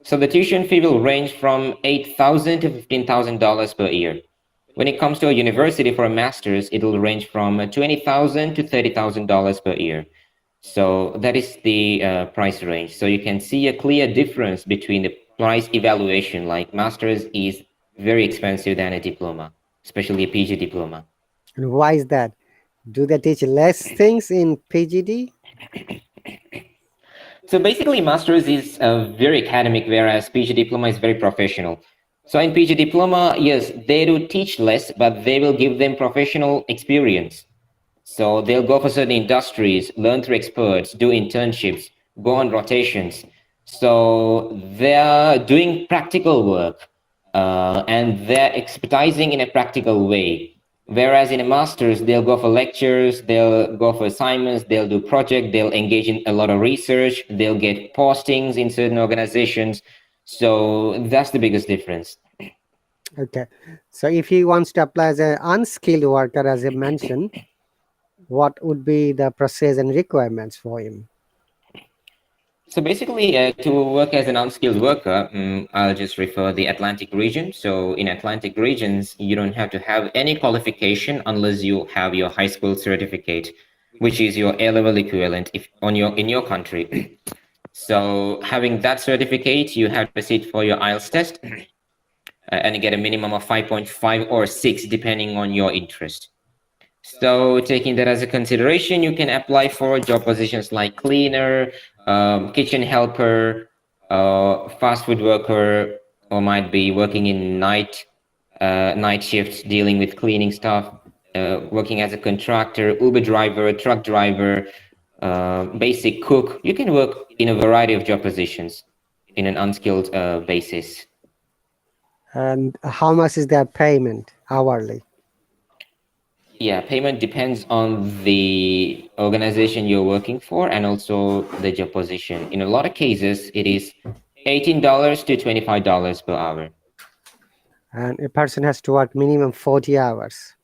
So the tuition fee will range from $8,000 to $15,000 per year. When it comes to a university for a master's, it will range from $20,000 to $30,000 per year. So that is the price range. So you can see a clear difference between the price evaluation, like master's is very expensive than a diploma, especially a PG diploma. And why is that? Do they teach less things in PGD? So basically, master's is very academic, whereas PG diploma is very professional. So in PG diploma, yes, they do teach less, but they will give them professional experience. So they'll go for certain industries, learn through experts, do internships, go on rotations. So they're doing practical work and they're expertising in a practical way. Whereas in a master's, they'll go for lectures, they'll go for assignments, they'll do project, they'll engage in a lot of research, they'll get postings in certain organizations. So that's the biggest difference. Okay. So if he wants to apply as an unskilled worker, as I mentioned, what would be the process and requirements for him? So basically, to work as an unskilled worker, I'll just refer the Atlantic region. So in Atlantic regions, you don't have to have any qualification unless you have your high school certificate, which is your A-level equivalent in your country. So having that certificate, you have to sit for your IELTS test and you get a minimum of 5.5 or 6, depending on your interest. So taking that as a consideration, you can apply for job positions like cleaner, kitchen helper, fast food worker, or might be working in night shifts, dealing with cleaning stuff, working as a contractor, Uber driver, truck driver, basic cook. You can work in a variety of job positions in an unskilled basis. And how much is their payment hourly? Yeah, payment depends on the organization you're working for and also the job position. In a lot of cases, it is $18 to $25 per hour. And a person has to work minimum 40 hours.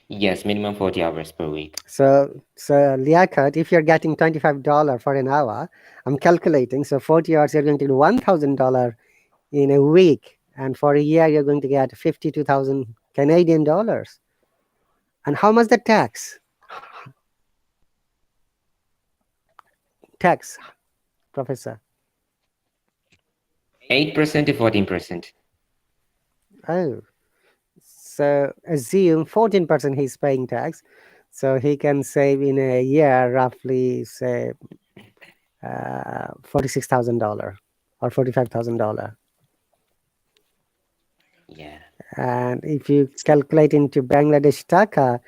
Yes, minimum 40 hours per week. So Liaquat, if you're getting $25 for an hour, I'm calculating. So 40 hours, you're going to do $1,000 in a week. And for a year, you're going to get 52,000 Canadian dollars. And how much the tax? Tax, Professor. 8% to 14%. Oh, so assume 14% he's paying tax. So he can save in a year roughly, say, $46,000 or $45,000. Yeah. And if you calculate into Bangladesh taka,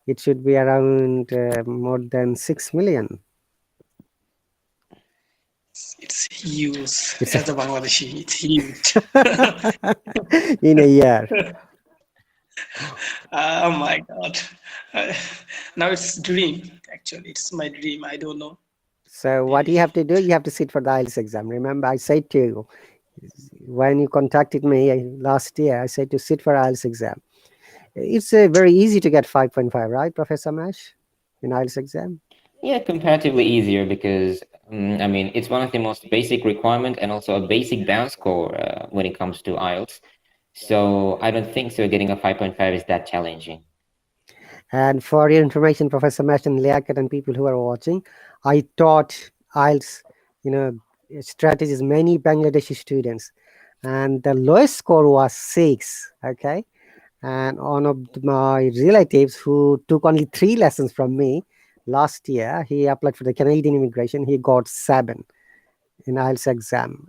it should be around more than 6 million. It's huge. It's As a Bangladeshi, it's huge. in a year. Oh my God. Uh, Now it's dream, actually. It's my dream. I don't know. So what you have to do, you have to sit for the IELTS exam. Remember, I said to you, when you contacted me last year, I said to sit for IELTS exam. It's very easy to get 5.5, right, Professor Mash, in IELTS exam? Yeah, comparatively easier because, I mean, it's one of the most basic requirement and also a basic bound score when it comes to IELTS. So I don't think so getting a 5.5 is that challenging. And for your information, Professor Mash and Liaquat and people who are watching, I taught IELTS, strategies many Bangladeshi students, and the lowest score was 6. Okay, and one of my relatives who took only 3 lessons from me last year, he applied for the Canadian immigration. He got 7 in IELTS exam,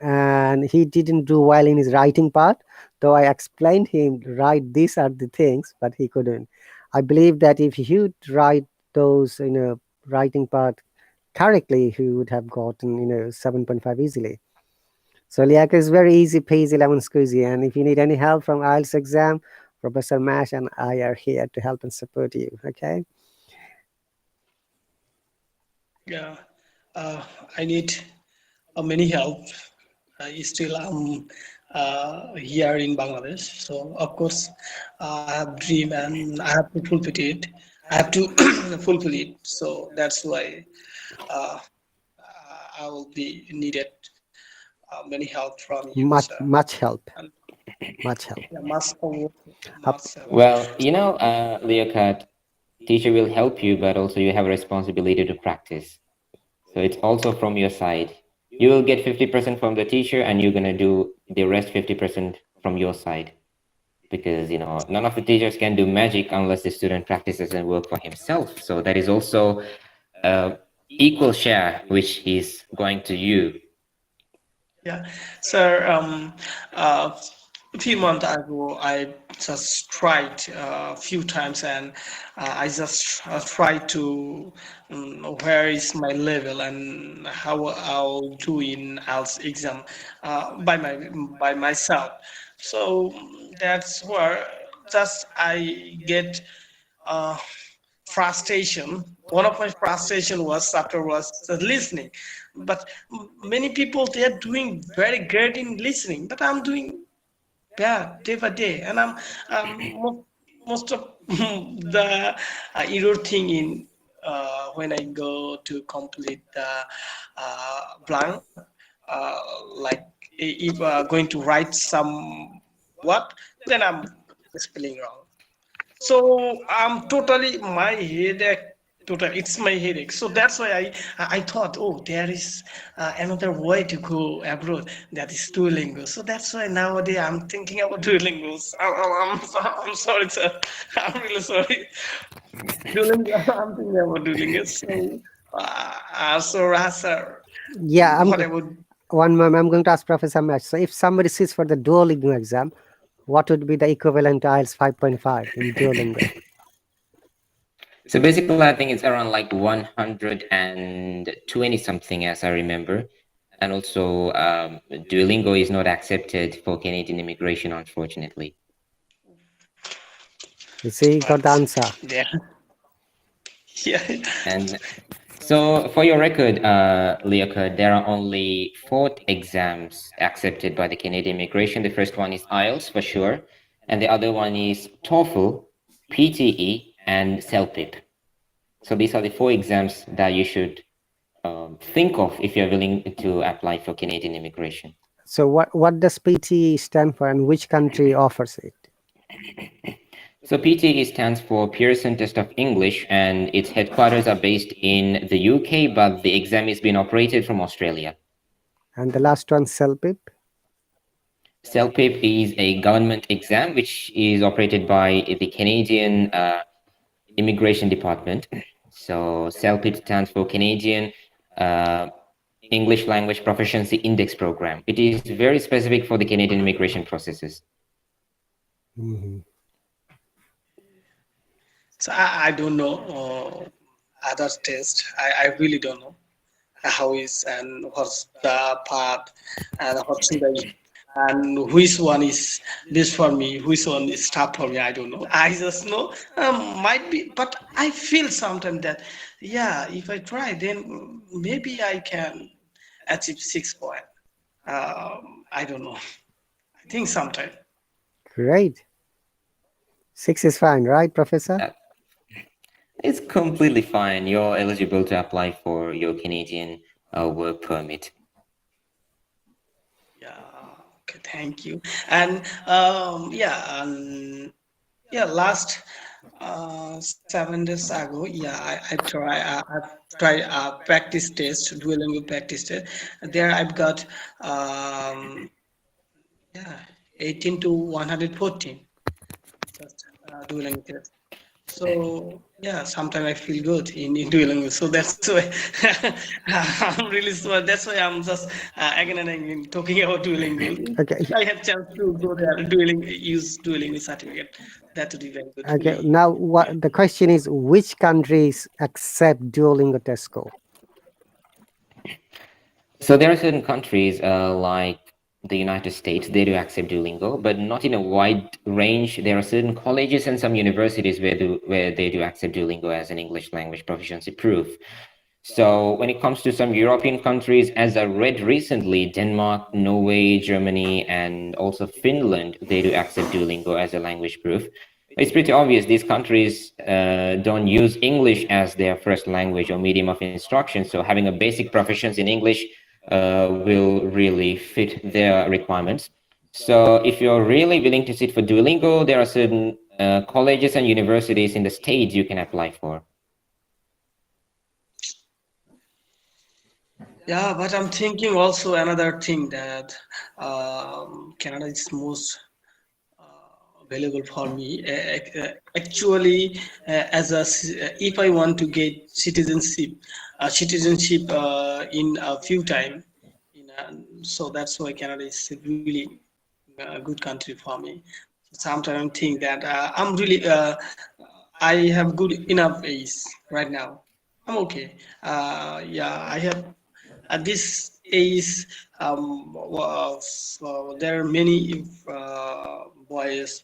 and he didn't do well in his writing part. Though I explained him, write these are the things, but he couldn't. I believe that if he would write those, writing part correctly, he would have gotten, 7.5 easily. So Liaquat is very easy peasy lemon squeezy. And if you need any help from IELTS exam, Professor Mash and I are here to help and support you. Okay. Yeah. I need many help. Still, I'm here in Bangladesh. So, of course, I have dream and I have to fulfill it. I have to fulfill it. So that's why uh, I will be needed many help from you, Much sir. much help. And Much help. yeah, much support, Up. much help. Well, Liaquat, teacher will help you, but also you have a responsibility to practice. So it's also from your side. You will get 50% from the teacher, and you're gonna do the rest 50% from your side. Because none of the teachers can do magic unless the student practices and work for himself. So that is also equal share which he's going to you. Yeah, sir. A few months ago, I just tried a few times, and I just tried to where is my level and how I'll do in IELTS exam by myself. So that's where just I get uh, frustration. One of my frustration was after was the listening, but many people they are doing very great in listening, but I'm doing bad day by day, and most of the error thing in when I go to complete the blank, like if going to write some what, then I'm spelling wrong. So I'm totally my headache. Total, it's my headache. So that's why I thought, oh, there is another way to go abroad. That is Duolingo. So that's why nowadays I'm thinking about Duolingo. I'm sorry, sir. I'm really sorry. Duolingo. I'm thinking about Duolingo. So Rasa, Yeah, what about one moment. I'm going to ask Professor Mesh. So if somebody sits for the Duolingo exam, what would be the equivalent to IELTS 5.5 in Duolingo? So basically, I think it's around like 120 something, as I remember. And also, Duolingo is not accepted for Canadian immigration, unfortunately. You see, you got the answer. there? Yeah. And so, for your record, Leoka, there are only 4 exams accepted by the Canadian immigration. The first one is IELTS for sure, and the other one is TOEFL, PTE, and CELPIP. So these are the 4 exams that you should think of if you're willing to apply for Canadian immigration. So what does PT stand for, and which country offers it? So PTE stands for Pearson Test of English, and its headquarters are based in the UK, but the exam is being operated from Australia. And the last one, CELPIP? CELPIP is a government exam which is operated by the Canadian Immigration Department. So CELPIP stands for Canadian English Language Proficiency Index Program. It is very specific for the Canadian immigration processes. Mm-hmm. So I don't know other tests. I really don't know how is and what's the part and what should I and which one is this for me, which one is tough for me. I don't know. I just know might be, but I feel sometimes that yeah, if I try, then maybe I can achieve 6 point. I don't know. I think sometime. Great. 6 is fine, right, Professor? It's completely fine. You're eligible to apply for your Canadian work permit. Yeah. Okay. Thank you. And last 7 days ago, yeah, I tried a practice test, Duolingo practice test. There I've got 18 to 114 just Duolingo test. So yeah, sometimes I feel good in Duolingo. So that's why I'm really sorry. That's why I'm just again and again talking about Duolingo. Okay. If I have chance to go there, use Duolingo certificate. That would be very good. Okay. For me. Now, what the question is: which countries accept Duolingo test score? So there are certain countries like the United States, they do accept Duolingo, but not in a wide range. There are certain colleges and some universities where they do accept Duolingo as an English language proficiency proof. So when it comes to some European countries, as I read recently, Denmark, Norway, Germany, and also Finland, they do accept Duolingo as a language proof. It's pretty obvious these countries don't use English as their first language or medium of instruction. So having a basic proficiency in English will really fit their requirements. So if you're really willing to sit for Duolingo, there are certain colleges and universities in the States you can apply for. Yeah, but I'm thinking also another thing that Canada is most available for me. Actually, if I want to get citizenship in a few time, so that's why Canada is really a good country for me. Sometimes I think that I have good enough age right now. I'm okay. Yeah, I have at this age, there are many boys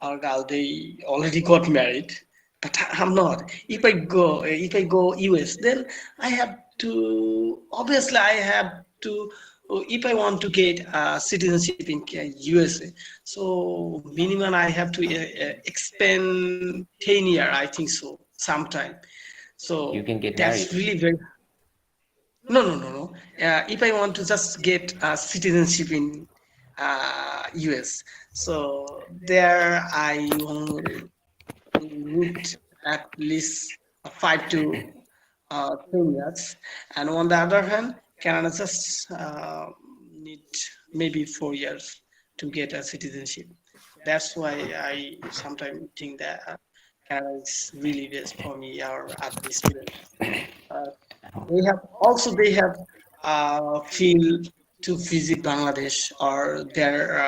or girls they already got married, but I'm not. If I go US, then I have to obviously I have to. If I want to get citizenship in USA, so minimum I have to expend 10 year. I think so, sometime. You So can get that's married. really very no. If I want to just get citizenship in US, so there I would at least 5 to 10 years, and on the other hand, Canada just need maybe 4 years to get a citizenship. That's why I sometimes think that Canada is really best for me or other students. Uh, they have feel to visit Bangladesh or their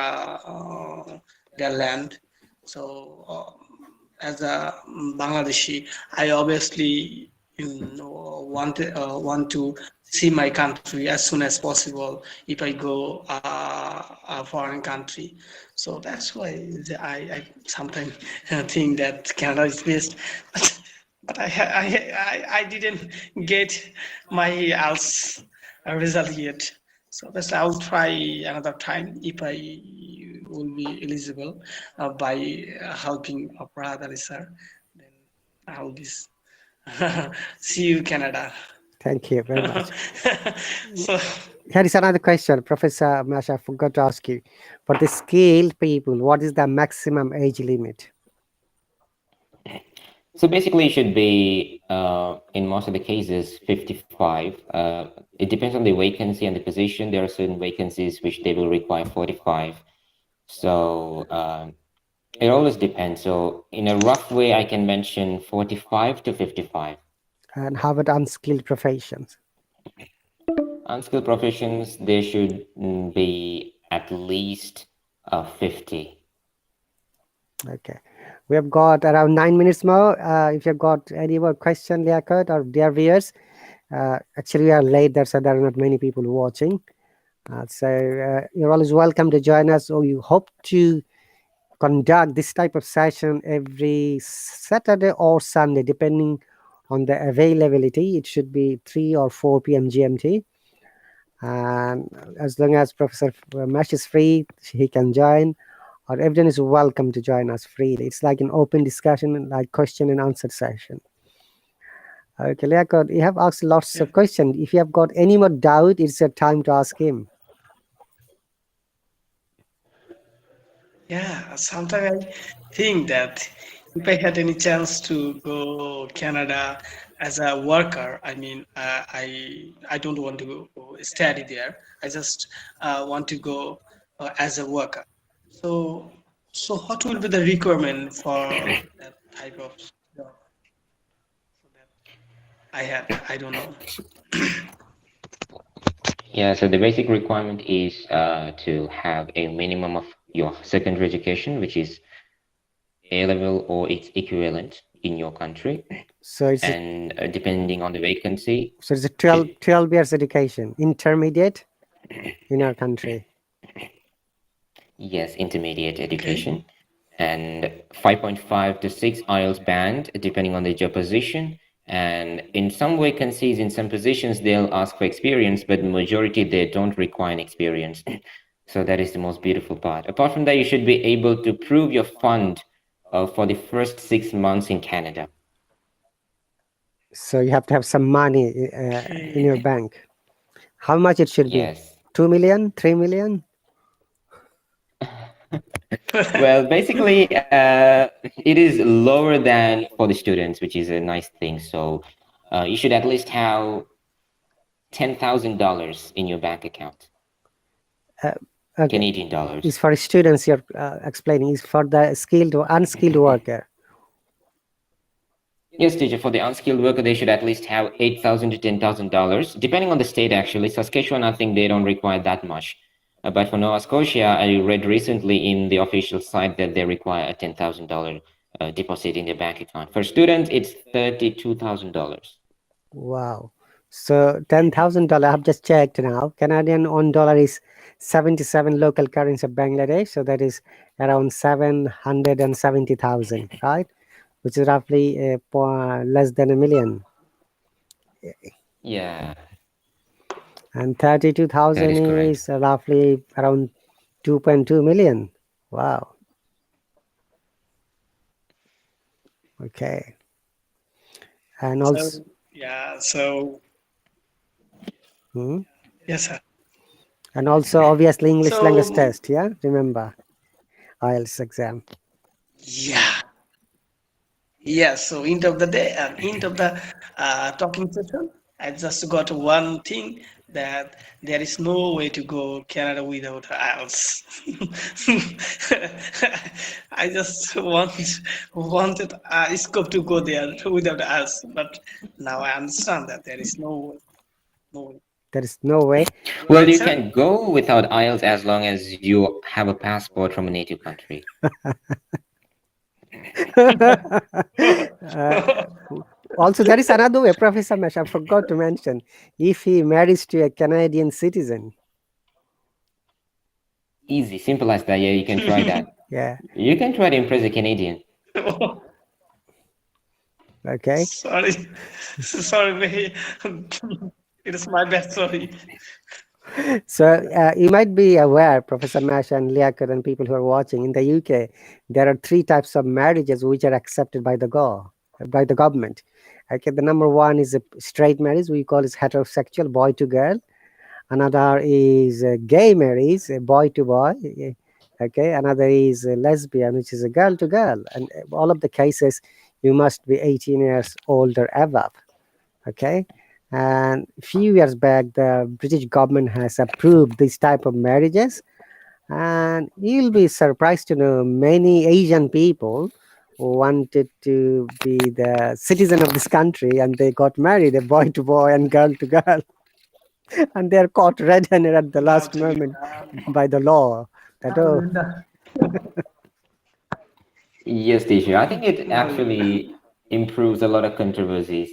land. So as a Bangladeshi, I obviously want to see my country as soon as possible if I go a foreign country. So that's why I sometimes think that Canada is best. But I didn't get my IELTS result yet. So that's I'll try another time if I will be eligible by helping a brother, sir. Then I'll be see you, Canada. Thank you very much. So Here is another question, Professor Mash. I forgot to ask you. For the skilled people, what is the maximum age limit? So basically, it should be, in most of the cases, 55. It depends on the vacancy and the position. There are certain vacancies which they will require 45. So it always depends. So in a rough way, I can mention 45 to 55. And how about unskilled professions? Unskilled professions, they should be at least 50. Okay. We have got around 9 minutes more. If you've got any more question, Liaquat or dear viewers, actually we are late there, so there are not many people watching. So you're always welcome to join us, or you hope to conduct this type of session every Saturday or Sunday, depending on the availability. It should be 3 or 4 p.m. GMT. And as long as Professor Mash is free, he can join, or everyone is welcome to join us freely. It's like an open discussion, like question and answer session. Okay, Liaquat, you have asked lots of questions. If you have got any more doubt, it's your time to ask him. yeah, sometimes I think that if I had any chance to go Canada as a worker, I mean, I don't want to go study there. I just want to go as a worker. So, so what will be the requirement for that type of job? So that I don't know. Yeah, so the basic requirement is to have a minimum of your secondary education, which is A level or its equivalent in your country. So it's And depending on the vacancy, so it's a 12 years education, intermediate in our country. yes, intermediate education, and 5.5 to 6 IELTS band, depending on the job position. And in some vacancies, in some positions, they'll ask for experience, but the majority, they don't require an experience. So that is the most beautiful part. Apart from that, you should be able to prove your fund for the first 6 months in Canada. So you have to have some money in your bank. How much it should be? Yes. 2 million, 3 million? Well, basically, it is lower than for the students, which is a nice thing. So you should at least have $10,000 in your bank account, Okay, Canadian dollars. is for students you're explaining, is for the skilled or unskilled worker. Yes, teacher. For the unskilled worker, they should at least have $8,000 to $10,000, depending on the state. Actually, Saskatchewan, I think they don't require that much. But for Nova Scotia, I read recently in the official site that they require a $10,000 deposit in their bank account. For students, it's $32,000. Wow. So $10,000, I've just checked now. Canadian $1 is 77 local currency of Bangladesh. So that is around 770,000, right? Which is roughly less than a million. Yeah, And 32,000 that is correct. is roughly around 2.2 million. Wow. Okay. And also, So, yeah, so, hmm? yes, sir. And also obviously English So, language test, yeah? Remember, IELTS exam. yeah. Yes, so end of the day and end of the talking session, I just got one thing that there is no way to go Canada without IELTS. I just wanted scope to go there without IELTS, but now I understand that there is no way. There is no way. Well, Right, you sir? can go without IELTS as long as you have a passport from a native country. Also, there is another way, Professor Mesh, I forgot to mention. If he marries to a Canadian citizen, Easy, simple as that. Yeah, you can try that. yeah, You can try to impress a Canadian. okay. Sorry, sorry, Mehi. It is my bad. Sorry. So you might be aware, Professor Mash and Liaquat and people who are watching, in the UK, there are 3 types of marriages which are accepted by the government. Okay, the number one is a straight marriage, we call it heterosexual, boy to girl. Another is a gay marriage, a boy to boy. Okay, another is a lesbian, which is a girl to girl. And all of the cases, you must be 18 years old or above. Okay, and a few years back, the British government has approved this type of marriages, and you'll be surprised to know many Asian people wanted to be the citizen of this country, and they got married, a boy to boy and girl to girl, and they're caught red-handed at the last moment by the law. That Yes, teacher. I think it actually improves a lot of controversies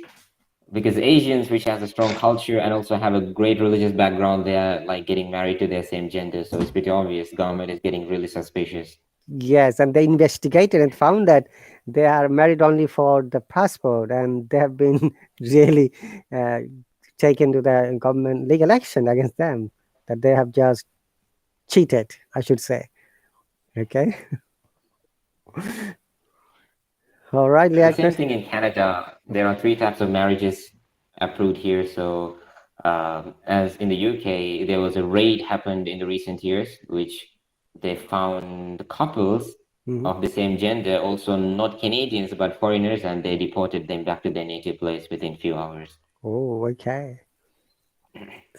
because Asians, which has a strong culture and also have a great religious background, they are like getting married to their same gender. So it's pretty obvious government is getting really suspicious. Yes, and they investigated and found that they are married only for the passport, and they have been really taken to the government legal action against them, that they have just cheated, I should say. Okay. All right, The same Liaquat. thing in Canada. There are 3 types of marriages approved here. So as in the UK, there was a raid happened in the recent years, which they found couples of the same gender, also not Canadians, but foreigners, and they deported them back to their native place within few hours. Oh, okay.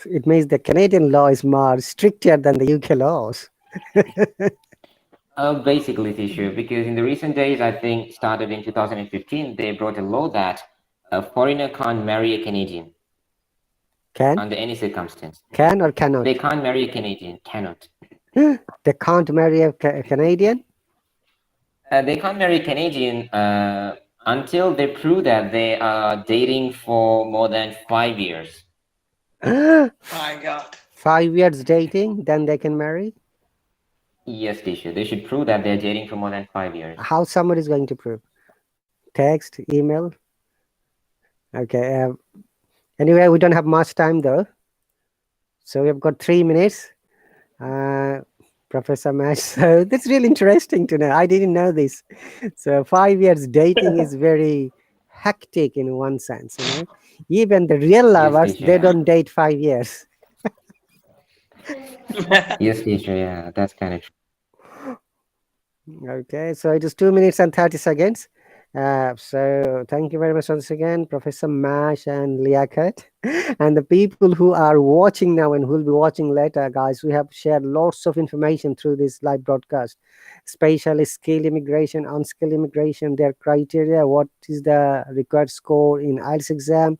It means the Canadian law is more stricter than the UK laws. Basically, teacher, because in the recent days, I think started in 2015, they brought a law that a foreigner can't marry a Canadian Can? under any circumstance. Can or cannot? They can't marry a Canadian, cannot. They can't marry a Canadian? They can't marry a Canadian until they prove that they are dating for more than 5 years. My God. 5 years dating, then they can marry? Yes, teacher. They should prove that they're dating for more than 5 years. How somebody is going to prove? Text, email? Okay. Anyway, we don't have much time though. So we've got 3 minutes. Professor Mash. So that's really interesting to know. I didn't know this. So 5 years dating is very hectic in one sense, you know. Even the real lovers, teacher. they don't date 5 years. Yes, teacher. Yeah, that's kind of true. Okay, so it is 2 minutes and 30 seconds. So thank you very much once again, Professor Mash and Liaquat. And the people who are watching now and who will be watching later, guys, we have shared lots of information through this live broadcast, especially skilled immigration, unskilled immigration, their criteria, what is the required score in IELTS exam,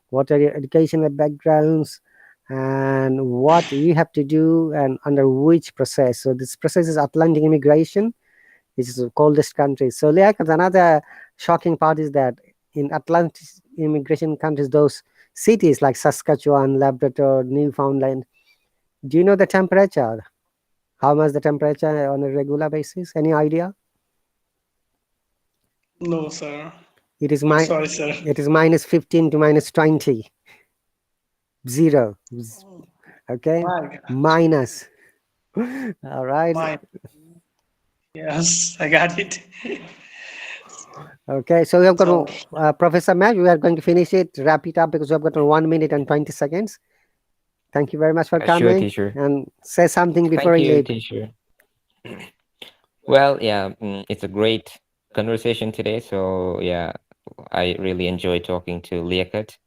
what are your educational backgrounds, and what you have to do and under which process. So this process is Atlantic immigration, which is the coldest country. So like another shocking part is that in Atlantic immigration countries, those cities like Saskatchewan, Labrador, Newfoundland, do you know the temperature? How much the temperature on a regular basis? Any idea? No, sir. It is Sorry, sir. it is minus 15 to minus 20. Zero. Okay. My God. Minus. All right. Yes, I got it. Okay, so we have got So, Professor Matt. We are going to finish it, wrap it up because we have got 1 minute and 20 seconds. Thank you very much for Sure, coming. teacher. And say something before Thank you you, leave. teacher. Well, yeah, it's a great conversation today. So yeah, I really enjoy talking to Liaquat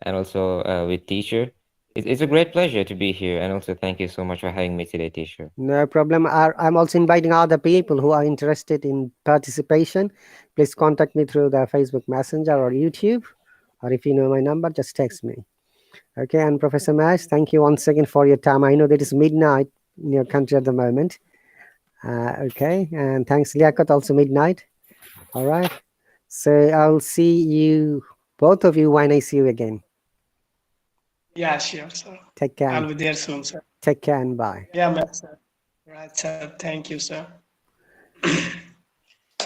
and also with teacher. It's a great pleasure to be here, and also thank you so much for having me today, teacher. No problem. I'm also inviting other people who are interested in participation. Please contact me through the Facebook Messenger or YouTube. Or if you know my number, just text me. Okay, and Professor Mash, thank you once again for your time. I know that it's midnight in your country at the moment. Okay, and thanks, Liaquat, also midnight. All right. So I'll see you, both of you, when I see you again. yeah, sure, sir. Take care. I'll be there soon, sir. Take care and bye. Yeah, ma'am, sir. Right, sir. Thank you, sir.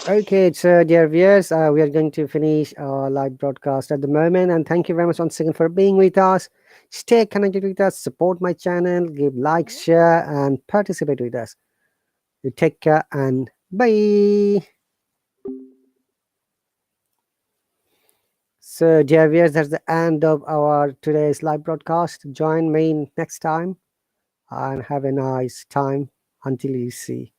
Okay, so dear viewers, we are going to finish our live broadcast at the moment. And thank you very much once again for being with us. Stay connected with us, support my channel, give likes, share, and participate with us. You take care and bye. So, dear viewers, that's the end of our today's live broadcast. Join me next time and have a nice time until you see.